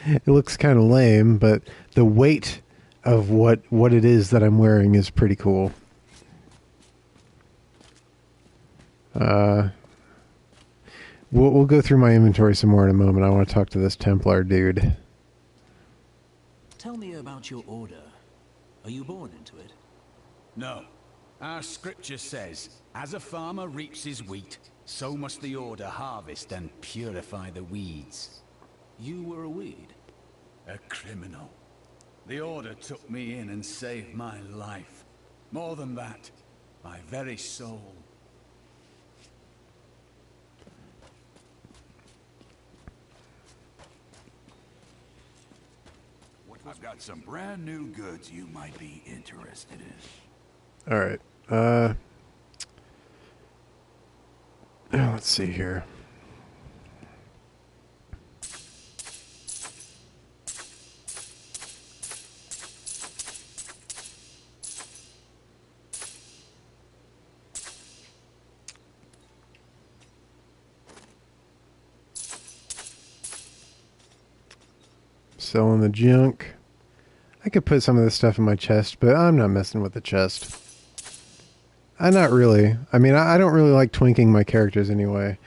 It looks kind of lame, but the weight of what it is that I'm wearing is pretty cool. We'll go through my inventory some more in a moment. I want to talk to this Templar dude. Tell me about your order. Are you born into it? No. Our scripture says, as a farmer reaps his wheat, so must the order harvest and purify the weeds. You were a weed? A criminal. The order took me in and saved my life. More than that, my very soul. I've got some brand new goods you might be interested in. All right. Let's see here. Selling the junk. I could put some of this stuff in my chest, but I'm not messing with the chest. Not really. I mean, I don't really like twinking my characters anyway.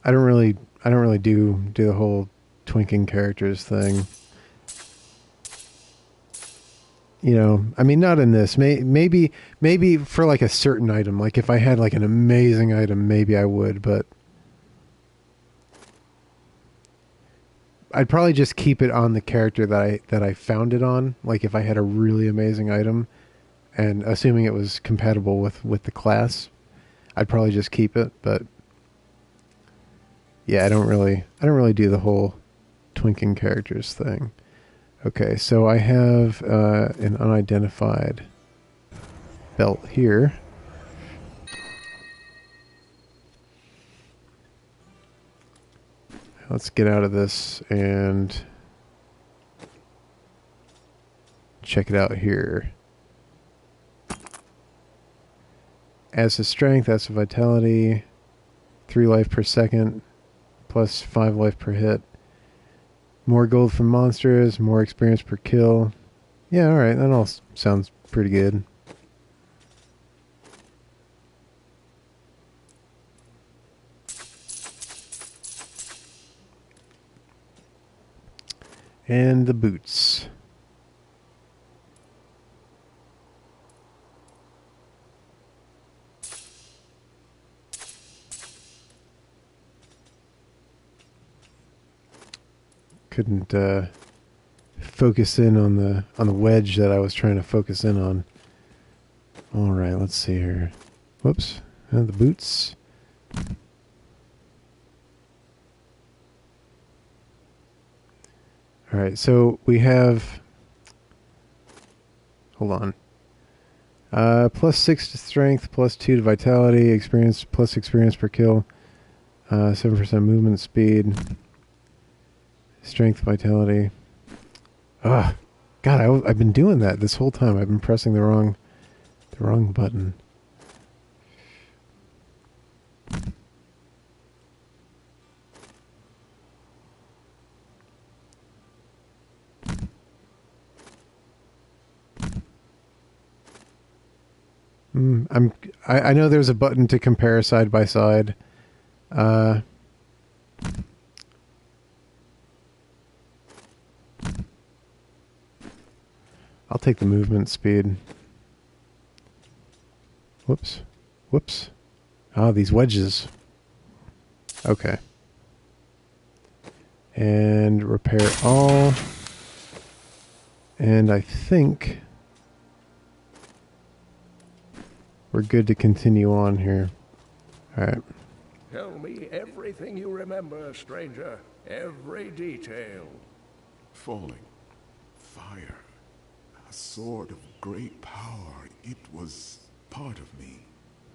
I don't really do the whole twinking characters thing. You know, I mean, not in this. Maybe for like a certain item. Like if I had like an amazing item, maybe I would, but I'd probably just keep it on the character that I found it on. Like if I had a really amazing item, and assuming it was compatible with the class, I'd probably just keep it. But yeah, I don't really do the whole twinking characters thing. Okay, so I have an unidentified belt here. Let's get out of this and check it out here. As to strength, as to vitality, 3 life per second, plus 5 life per hit. More gold from monsters, more experience per kill. Yeah, alright, that all sounds pretty good. And the boots. Couldn't focus in on the wedge that I was trying to focus in on. All right, let's see here. Whoops, and the boots. All right, so we have. Hold on. +6 to strength, +2 to vitality, experience plus experience per kill, 7% movement speed, strength, vitality. Ah, God, I've been doing that this whole time. I've been pressing the wrong button. I know there's a button to compare side by side. I'll take the movement speed. Whoops. Whoops. Ah, these wedges. Okay. And repair all. And I think we're good to continue on here. Alright. Tell me everything you remember, stranger. Every detail. Falling. Fire. A sword of great power. It was part of me.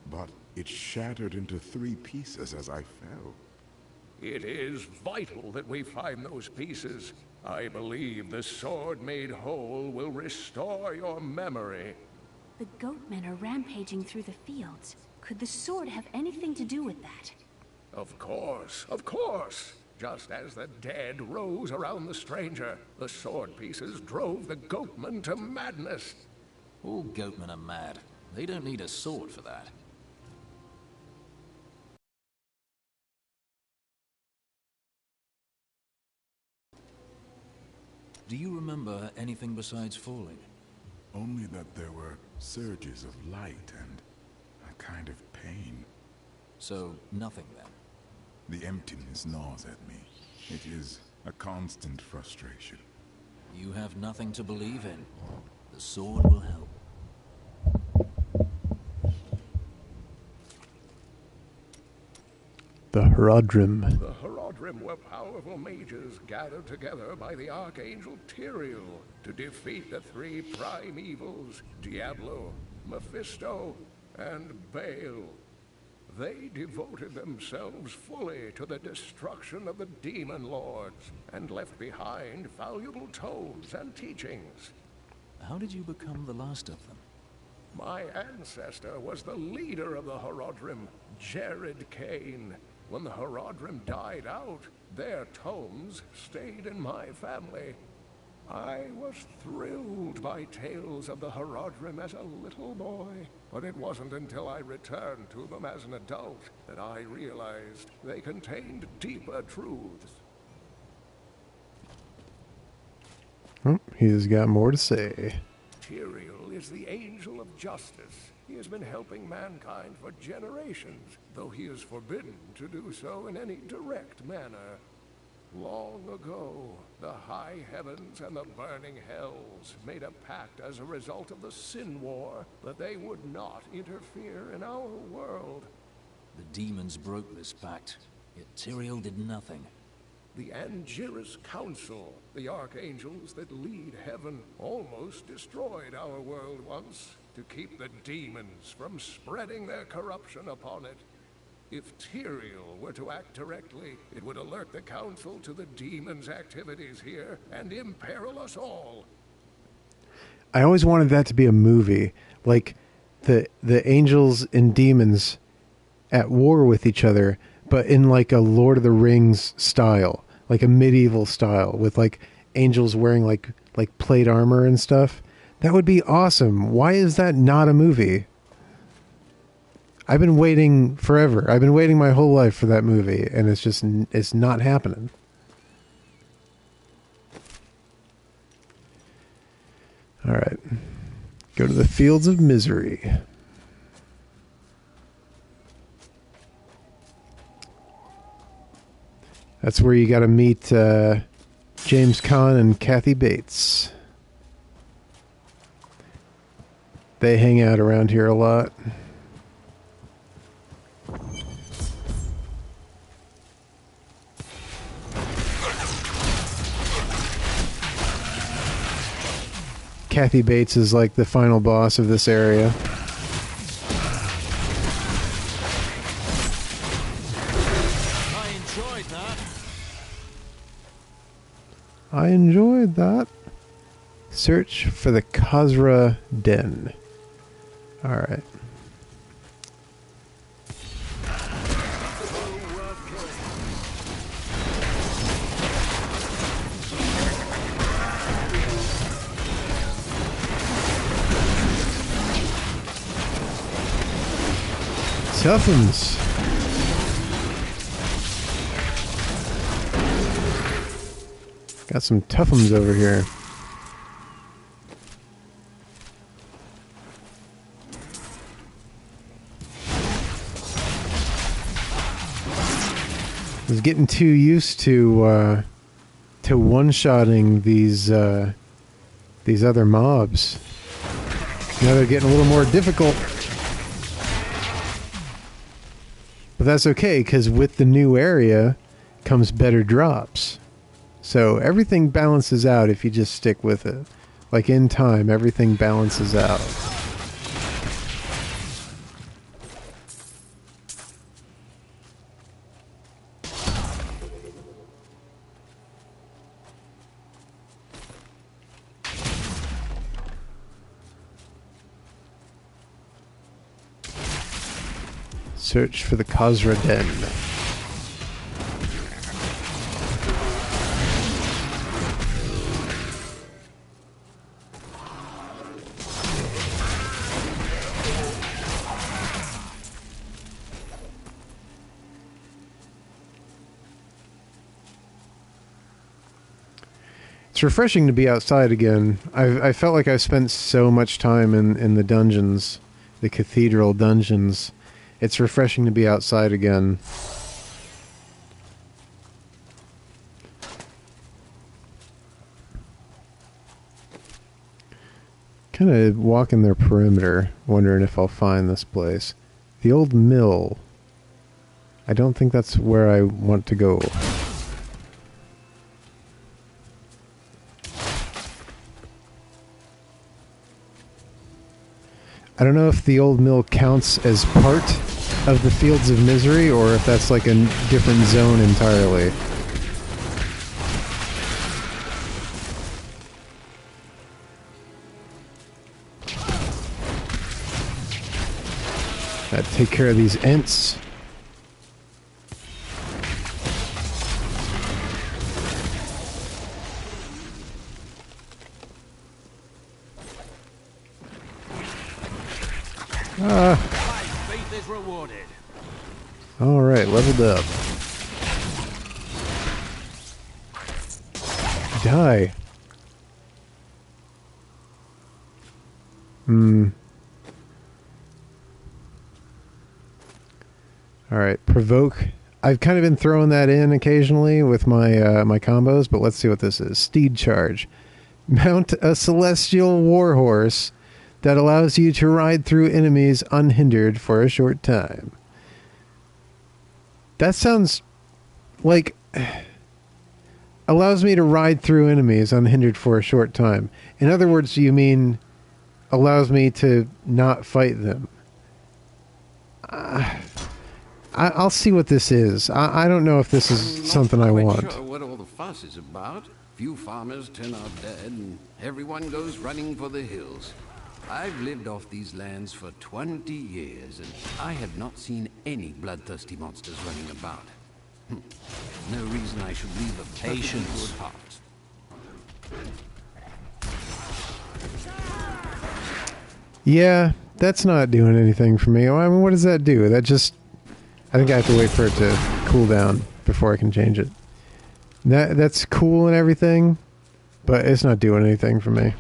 But it shattered into 3 pieces as I fell. It is vital that we find those pieces. I believe the sword made whole will restore your memory. The goatmen are rampaging through the fields. Could the sword have anything to do with that? Of course, of course. Just as the dead rose around the stranger, the sword pieces drove the goatmen to madness. All goatmen are mad. They don't need a sword for that. Do you remember anything besides falling? Only that there were surges of light and a kind of pain. So, nothing then? The emptiness gnaws at me. It is a constant frustration. You have nothing to believe in. The sword will help. The Horodrim. The Horodrim were powerful mages gathered together by the Archangel Tyrael to defeat the 3 prime evils, Diablo, Mephisto, and Baal. They devoted themselves fully to the destruction of the demon lords and left behind valuable tomes and teachings. How did you become the last of them? My ancestor was the leader of the Horodrim, Jared Kane. When the Horodrim died out, their tomes stayed in my family. I was thrilled by tales of the Horodrim as a little boy, but it wasn't until I returned to them as an adult that I realized they contained deeper truths. Oh, he's got more to say. Tyrael is the angel of justice. He has been helping mankind for generations, though he is forbidden to do so in any direct manner. Long ago, the high heavens and the burning hells made a pact as a result of the Sin War that they would not interfere in our world. The demons broke this pact, yet Tyrael did nothing. The Angiris Council, the archangels that lead heaven, almost destroyed our world once to keep the demons from spreading their corruption upon it. If Tyrael were to act directly, it would alert the Council to the demons' activities here and imperil us all. I always wanted that to be a movie, like the angels and demons at war with each other, but in like a Lord of the Rings style. like a medieval style with like angels wearing like plate armor and stuff. That would be awesome. Why is that not a movie? I've been waiting forever. I've been waiting my whole life for that movie, and it's not happening. All right. Go to the Fields of Misery. That's where you got to meet James Caan and Kathy Bates. They hang out around here a lot. Kathy Bates is like the final boss of this area. I enjoyed that. Search for the Khazra Den. Alright. Toughens. Got some toughums over here. I was getting too used to one-shotting these other mobs. Now they're getting a little more difficult. But that's okay, because with the new area comes better drops. So everything balances out if you just stick with it. Like in time, everything balances out. Search for the Khazra Den. It's refreshing to be outside again. I felt like I spent so much time in the dungeons, the cathedral dungeons. It's refreshing to be outside again. Kind of walking their perimeter, wondering if I'll find this place. The old mill. I don't think that's where I want to go. I don't know if the old mill counts as part of the Fields of Misery or if that's like a different zone entirely. Gotta take care of these Ents. Faith is rewarded. All right, leveled up. Die. All right, provoke. I've kind of been throwing that in occasionally with my my combos, but let's see what this is. Steed charge. Mount a celestial warhorse that allows you to ride through enemies unhindered for a short time. That sounds like allows me to ride through enemies unhindered for a short time. In other words, you mean allows me to not fight them. I'll see what this is. I don't know if this is something I want. Not sure what all the fuss is about. Few farmers turn out dead, and everyone goes running for the hills. I've lived off these lands for 20 years, and I have not seen any bloodthirsty monsters running about. No reason I should leave a Patience. good heart. Yeah, that's not doing anything for me. I mean, what does that do? That just... I think I have to wait for it to cool down before I can change it. That's cool and everything, but it's not doing anything for me.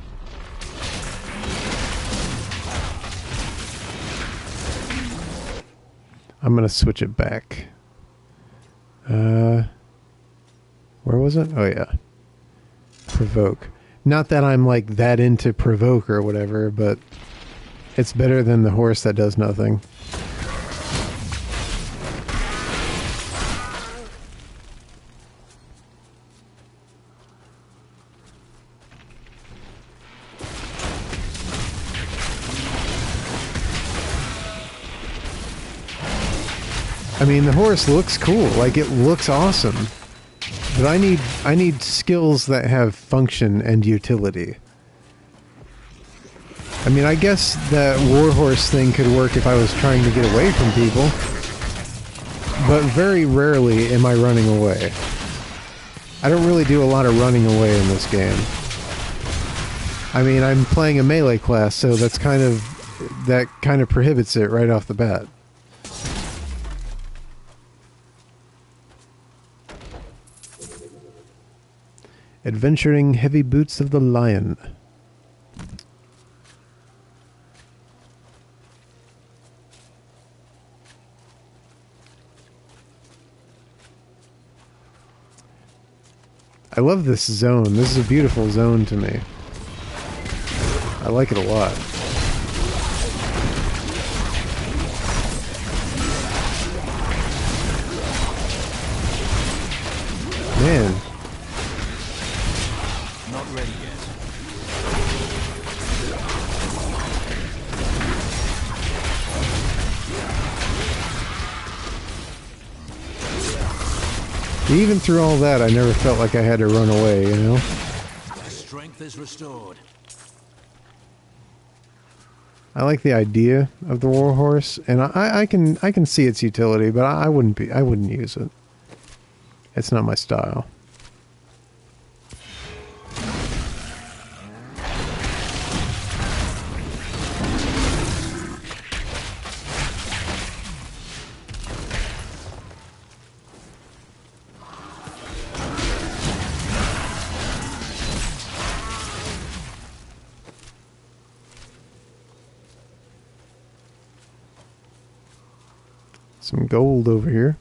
I'm going to switch it back. Where was it? Oh, yeah. Provoke. Not that I'm like that into provoke or whatever, but it's better than the horse that does nothing. I mean, the horse looks cool. Like, it looks awesome. But I need skills that have function and utility. I mean, I guess that warhorse thing could work if I was trying to get away from people. But very rarely am I running away. I don't really do a lot of running away in this game. I mean, I'm playing a melee class, so that kind of prohibits it right off the bat. Adventuring Heavy Boots of the Lion. I love this zone. This is a beautiful zone to me. I like it a lot. Man. Not ready yet. Even through all that, I never felt like I had to run away, you know? Strength is restored. I like the idea of the warhorse, and I can see its utility, but I wouldn't use it. It's not my style. Some gold over here.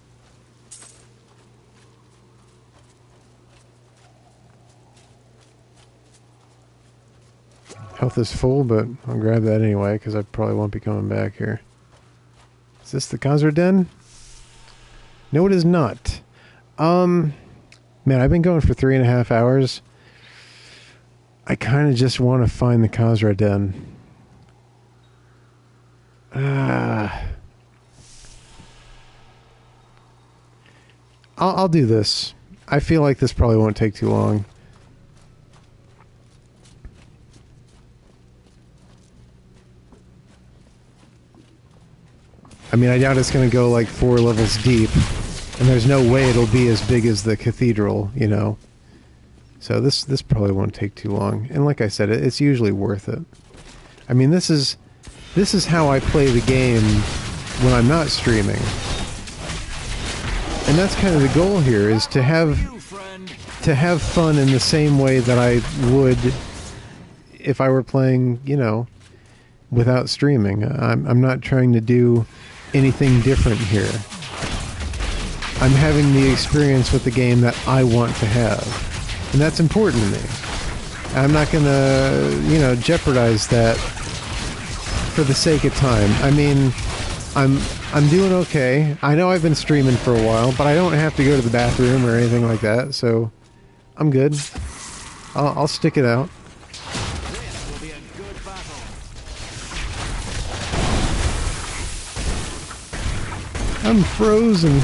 Health is full, but I'll grab that anyway, because I probably won't be coming back here. Is this the Khazra Den? No, it is not. Man, I've been going for 3.5 hours. I kind of just want to find the Khazra Den. I'll do this. I feel like this probably won't take too long. I mean, I doubt it's going to go like 4 levels deep. And there's no way it'll be as big as the cathedral, you know. So this probably won't take too long. And like I said, it's usually worth it. I mean, this is how I play the game when I'm not streaming. And that's kind of the goal here, is to have fun in the same way that I would if I were playing, you know, without streaming. I'm not trying to do anything different here. I'm having the experience with the game that I want to have. And that's important to me. I'm not going to, you know, jeopardize that for the sake of time. I mean, I'm doing okay. I know I've been streaming for a while, but I don't have to go to the bathroom or anything like that, so I'm good. I'll stick it out. This will be a good battle. I'm frozen.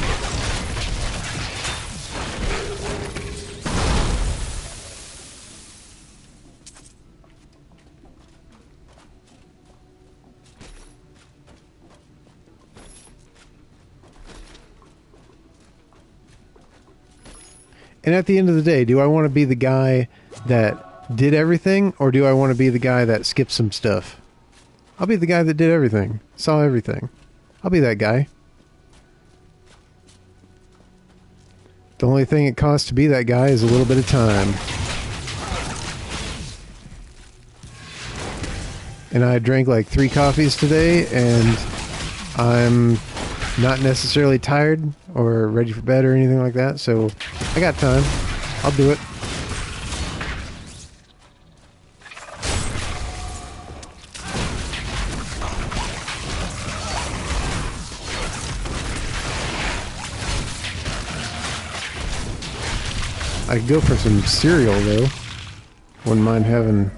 And at the end of the day, do I want to be the guy that did everything, or do I want to be the guy that skipped some stuff? I'll be the guy that did everything, saw everything. I'll be that guy. The only thing it costs to be that guy is a little bit of time. And I drank like 3 coffees today, and I'm not necessarily tired or ready for bed or anything like that, so I got time. I'll do it. I could go for some cereal, though. Wouldn't mind having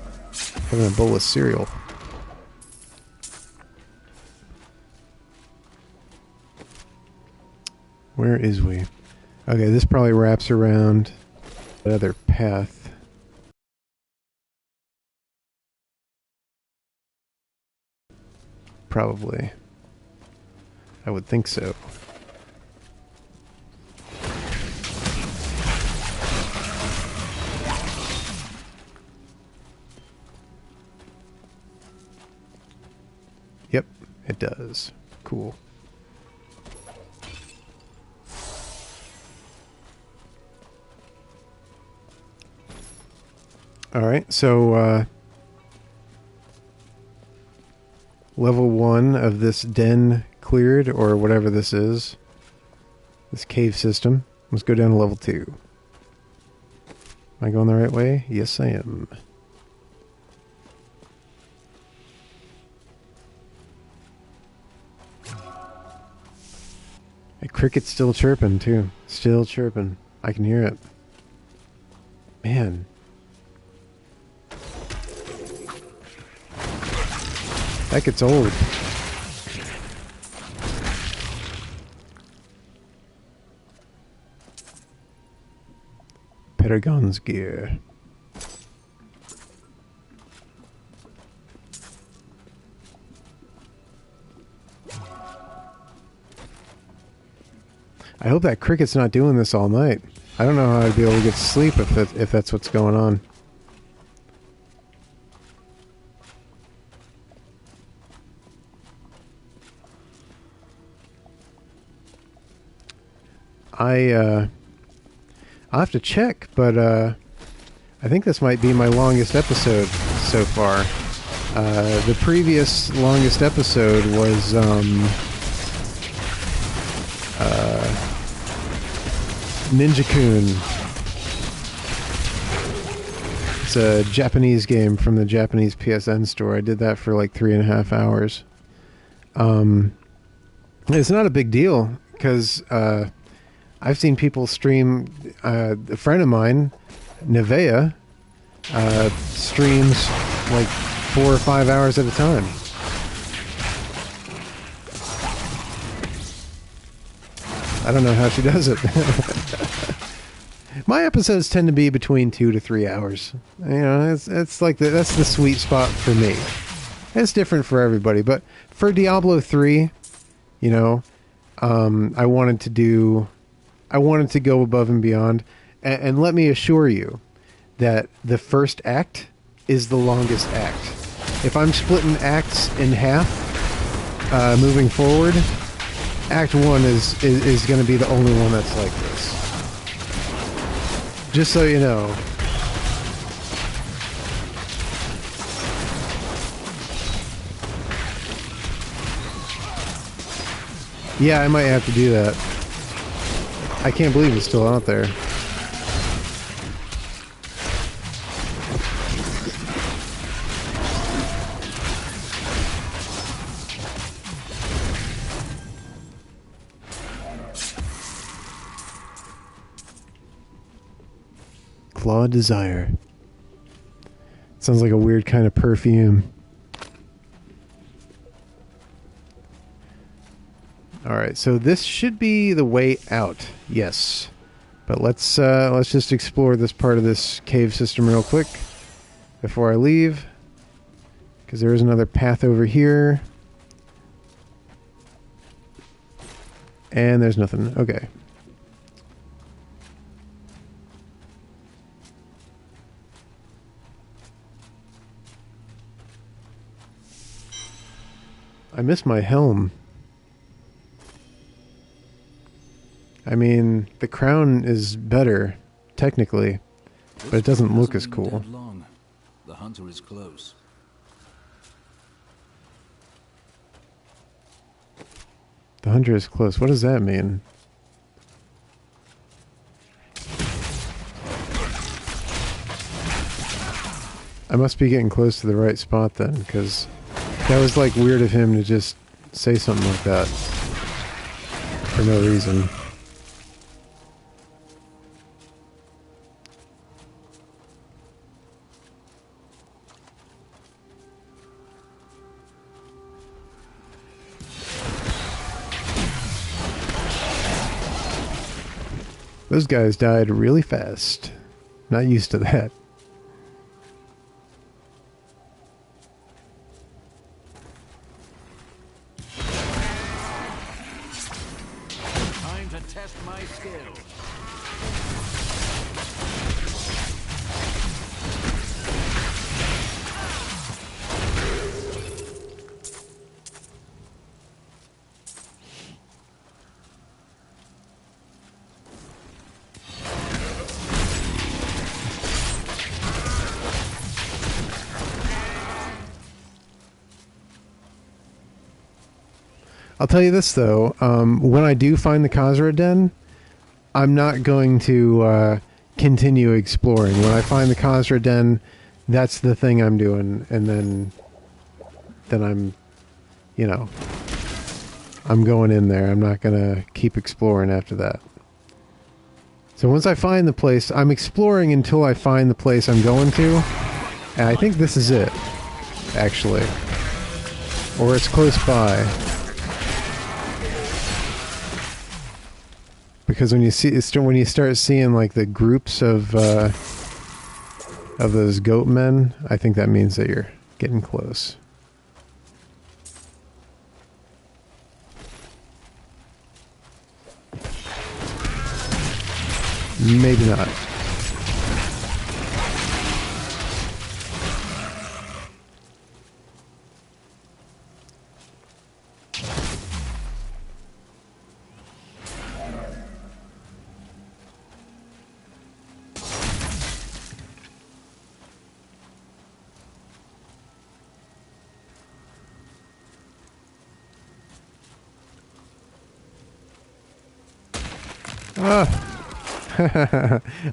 a bowl of cereal. Where is we? Okay, this probably wraps around the other path. Probably. I would think so. Yep, it does. Cool. Alright, so level 1 of this den cleared, or whatever this is. This cave system. Let's go down to level 2. Am I going the right way? Yes, I am. A cricket's still chirping, too. Still chirping. I can hear it. Man. That gets old. Paragon's gear. I hope that cricket's not doing this all night. I don't know how I'd be able to get to sleep if that's what's going on. I'll have to check, but I think this might be my longest episode so far. The previous longest episode was Ninja-kun. It's a Japanese game from the Japanese PSN store. I did that for like 3.5 hours. It's not a big deal because I've seen people stream. A friend of mine, Nevea, streams like 4 or 5 hours at a time. I don't know how she does it. My episodes tend to be between 2 to 3 hours. You know, it's like that's the sweet spot for me. It's different for everybody, but for Diablo 3, you know, I wanted to go above and beyond, and let me assure you that the first act is the longest act. If I'm splitting acts in half, moving forward, Act 1 is going to be the only one that's like this. Just so you know. Yeah, I might have to do that. I can't believe it's still out there. Claw Desire. Sounds like a weird kind of perfume. Alright, so this should be the way out. Yes. But let's just explore this part of this cave system real quick before I leave. Because there is another path over here. And there's nothing. Okay. I miss my helm. I mean, the crown is better, technically, but it doesn't look as cool. Dead long. The hunter is close. The hunter is close. What does that mean? I must be getting close to the right spot then, because that was like weird of him to just say something like that for no reason. Those guys died really fast. Not used to that. Time to test my skill. I'll tell you this though, when I do find the Khazra Den, I'm not going to continue exploring. When I find the Khazra Den, that's the thing I'm doing, and then I'm, you know, I'm going in there. I'm not going to keep exploring after that. So once I find the place, I'm exploring until I find the place I'm going to, and I think this is it, actually. Or it's close by. Because when you start seeing like the groups of those goat men, I think that means that you're getting close. Maybe not.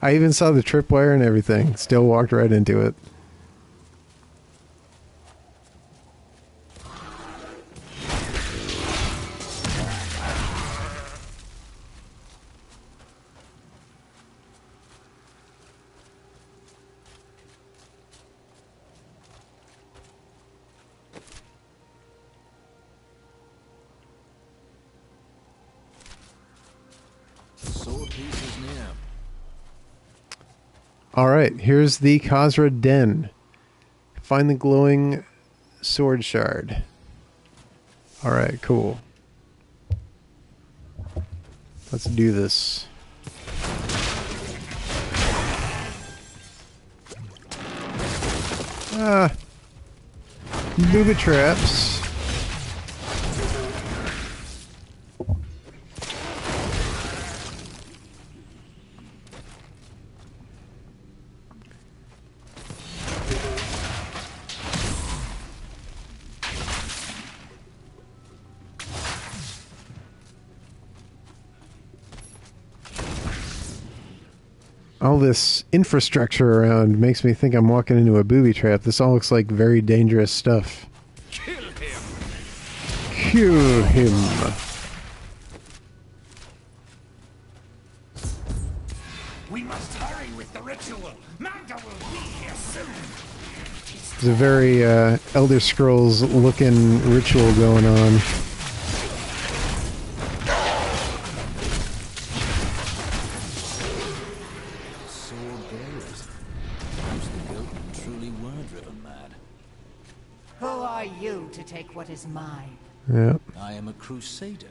I even saw the tripwire and everything. Still walked right into it. Alright, here's the Khazra Den. Find the glowing sword shard. Alright, cool. Let's do this. Booby traps. All this infrastructure around makes me think I'm walking into a booby trap. This all looks like very dangerous stuff. Kill him! Kill him! We must hurry with the ritual. Magda will be here soon. There's a very Elder Scrolls looking ritual going on. Take what is mine. Yeah. I am a crusader.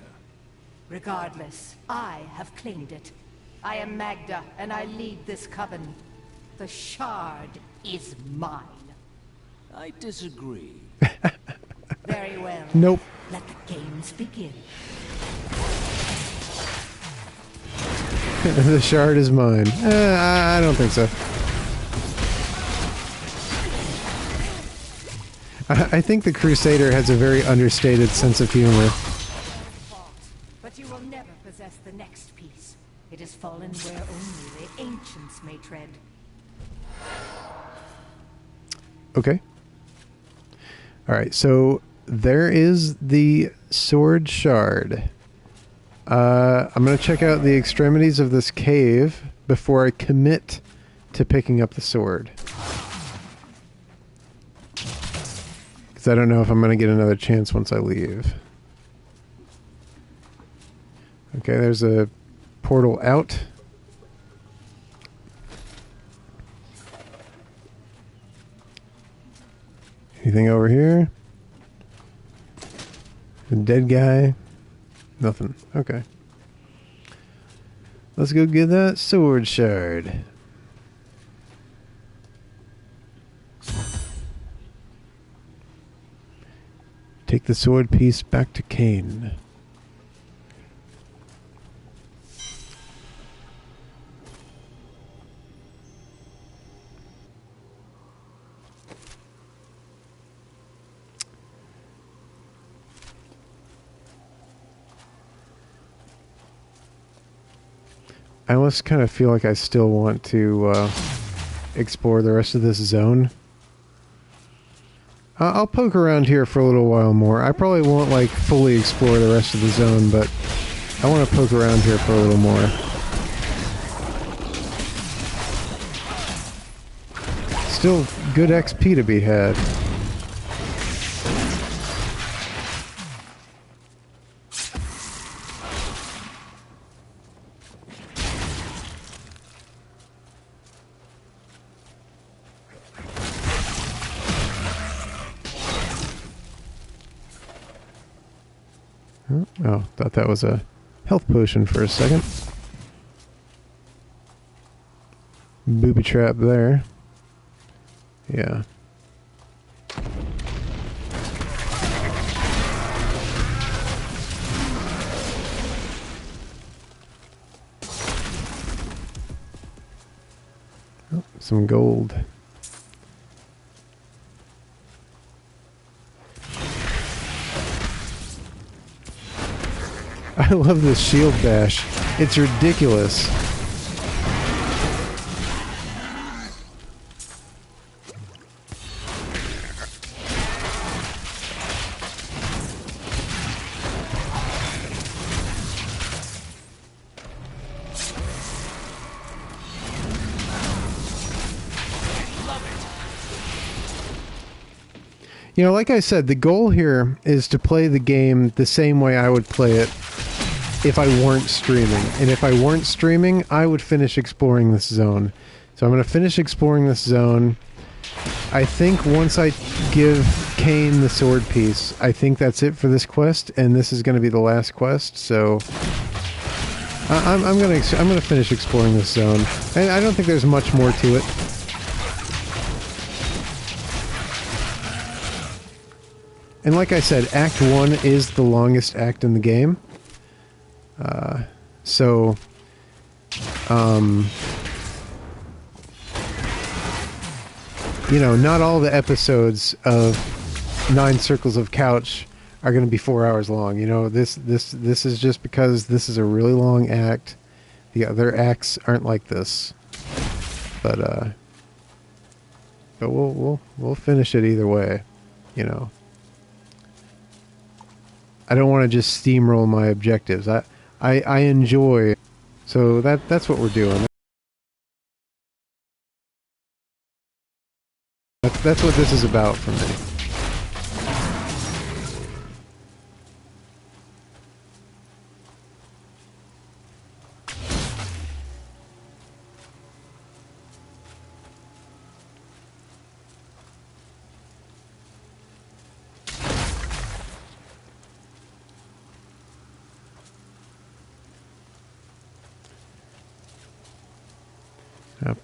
Regardless, I have claimed it. I am Magda, and I lead this coven. The shard is mine. I disagree. Very well. Nope. Let the games begin. The shard is mine. I don't think so. I think the Crusader has a very understated sense of humor. But you will never possess the next piece. It has fallen where only the ancients may tread. Okay. Alright, so there is the sword shard. I'm going to check out the extremities of this cave before I commit to picking up the sword. Because I don't know if I'm going to get another chance once I leave. Okay, there's a portal out. Anything over here? A dead guy? Nothing. Okay. Let's go get that sword shard. Take the sword piece back to Cain. I almost kind of feel like I still want to explore the rest of this zone. I'll poke around here for a little while more. I probably won't like fully explore the rest of the zone, but I want to poke around here for a little more. Still good XP to be had. Oh, thought that was a health potion for a second. Booby trap there. Yeah. Oh, some gold. I love this shield bash. It's ridiculous. You know, like I said, the goal here is to play the game the same way I would play it if I weren't streaming. And if I weren't streaming, I would finish exploring this zone. So I'm going to finish exploring this zone. I think once I give Cain the sword piece, I think that's it for this quest, and this is going to be the last quest. So I'm going to finish exploring this zone. And I don't think there's much more to it. And like I said, Act 1 is the longest act in the game. You know, not all the episodes of 9 Circles of Couch are going to be 4 hours long. You know, this is just because this is a really long act. The other acts aren't like this. But we'll finish it either way, you know. I don't want to just steamroll my objectives. I enjoy, so that's what we're doing. That's what this is about for me.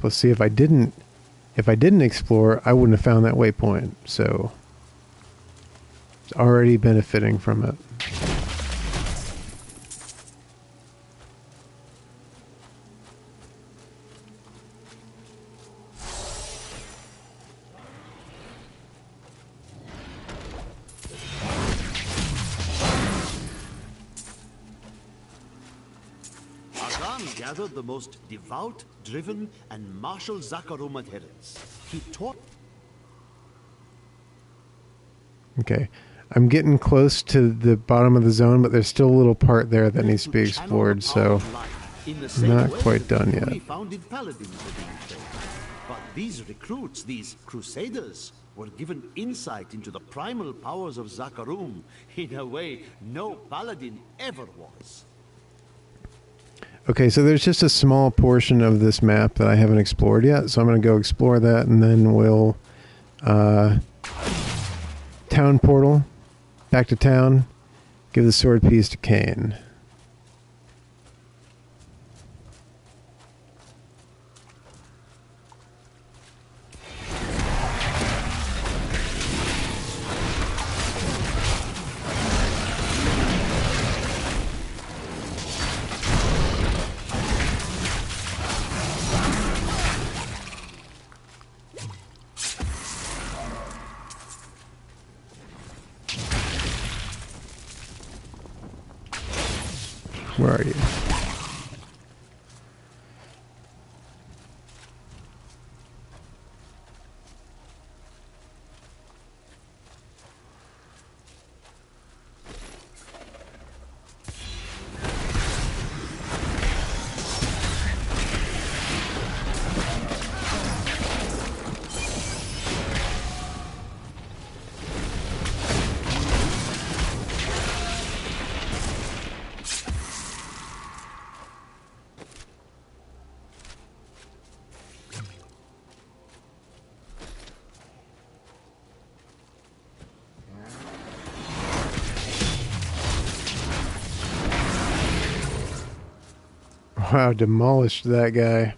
Let's see, if I didn't explore, I wouldn't have found that waypoint. So already benefiting from it. Agan gathered the most devout, driven, and martial Zakarum adherents. He taught... Okay. I'm getting close to the bottom of the zone, but there's still a little part there that needs to be explored, so not quite done yet. Founded paladins were being trained. But these recruits, these crusaders, were given insight into the primal powers of Zakarum in a way no paladin ever was. Okay, so there's just a small portion of this map that I haven't explored yet, so I'm going to go explore that, and then we'll town portal, back to town, give the sword piece to Cain. Where are you? Wow, demolished that guy.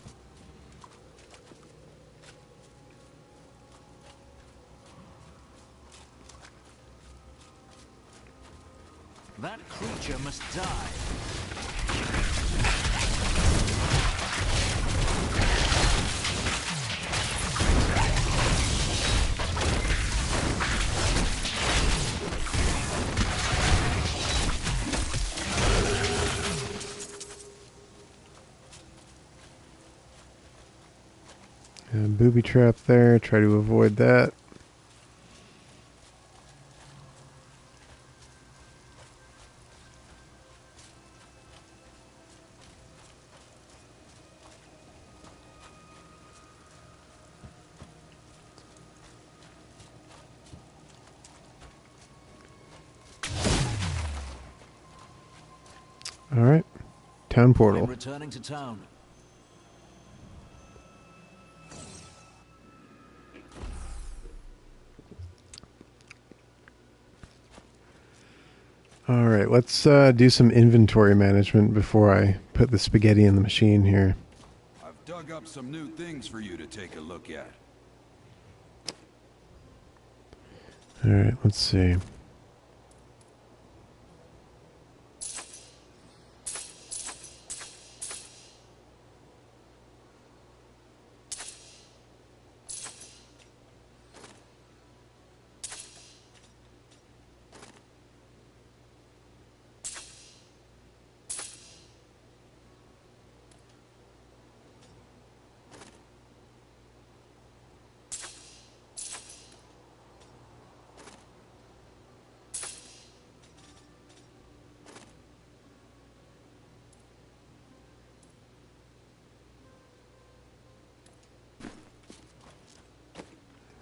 That creature must die. Booby trap there. Try to avoid that. All right. Town portal. I'm returning to town. All right, let's do some inventory management before I put the spaghetti in the machine here. I've dug up some new things for you to take a look at. All right, let's see.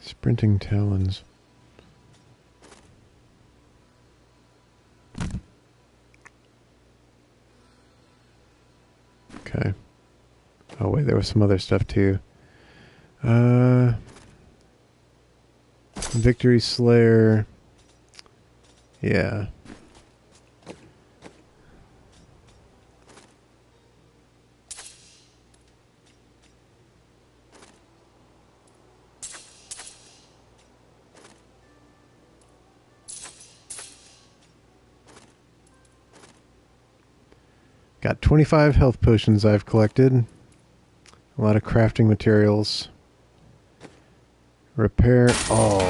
Sprinting talons. Okay. Oh wait, there was some other stuff too. Victory Slayer. Yeah. Got 25 health potions I've collected. A lot of crafting materials. Repair all.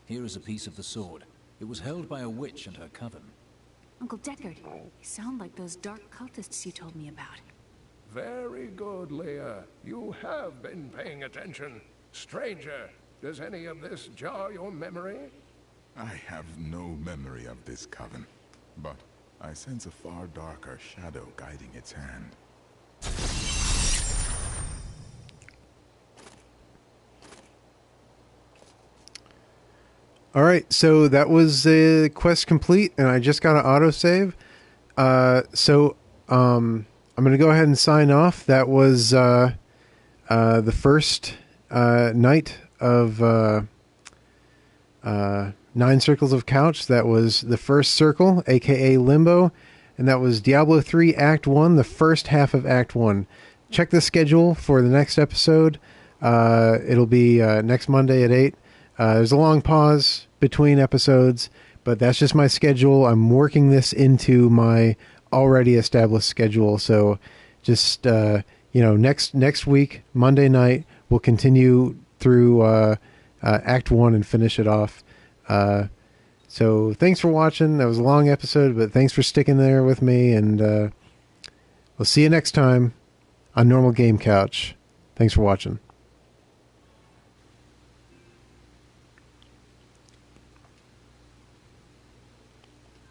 Here is a piece of the sword. It was held by a witch and her coven. Uncle Deckard, you sound like those dark cultists you told me about. Very good, Leah. You have been paying attention. Stranger, does any of this jar your memory? I have no memory of this coven, but I sense a far darker shadow guiding its hand. All right, so that was the quest complete, and I just got an autosave. I'm going to go ahead and sign off. That was the first night of 9 Circles of Couch. That was the first circle, aka Limbo, and that was Diablo 3 Act 1, the first half of Act 1. Check the schedule for the next episode. It'll be next Monday at 8. There's a long pause between episodes, but that's just my schedule. I'm working this into my already established schedule. So just, next week, Monday night, we'll continue through Act 1 and finish it off. So thanks for watching. That was a long episode, but thanks for sticking there with me. And we'll see you next time on Normal Game Couch. Thanks for watching.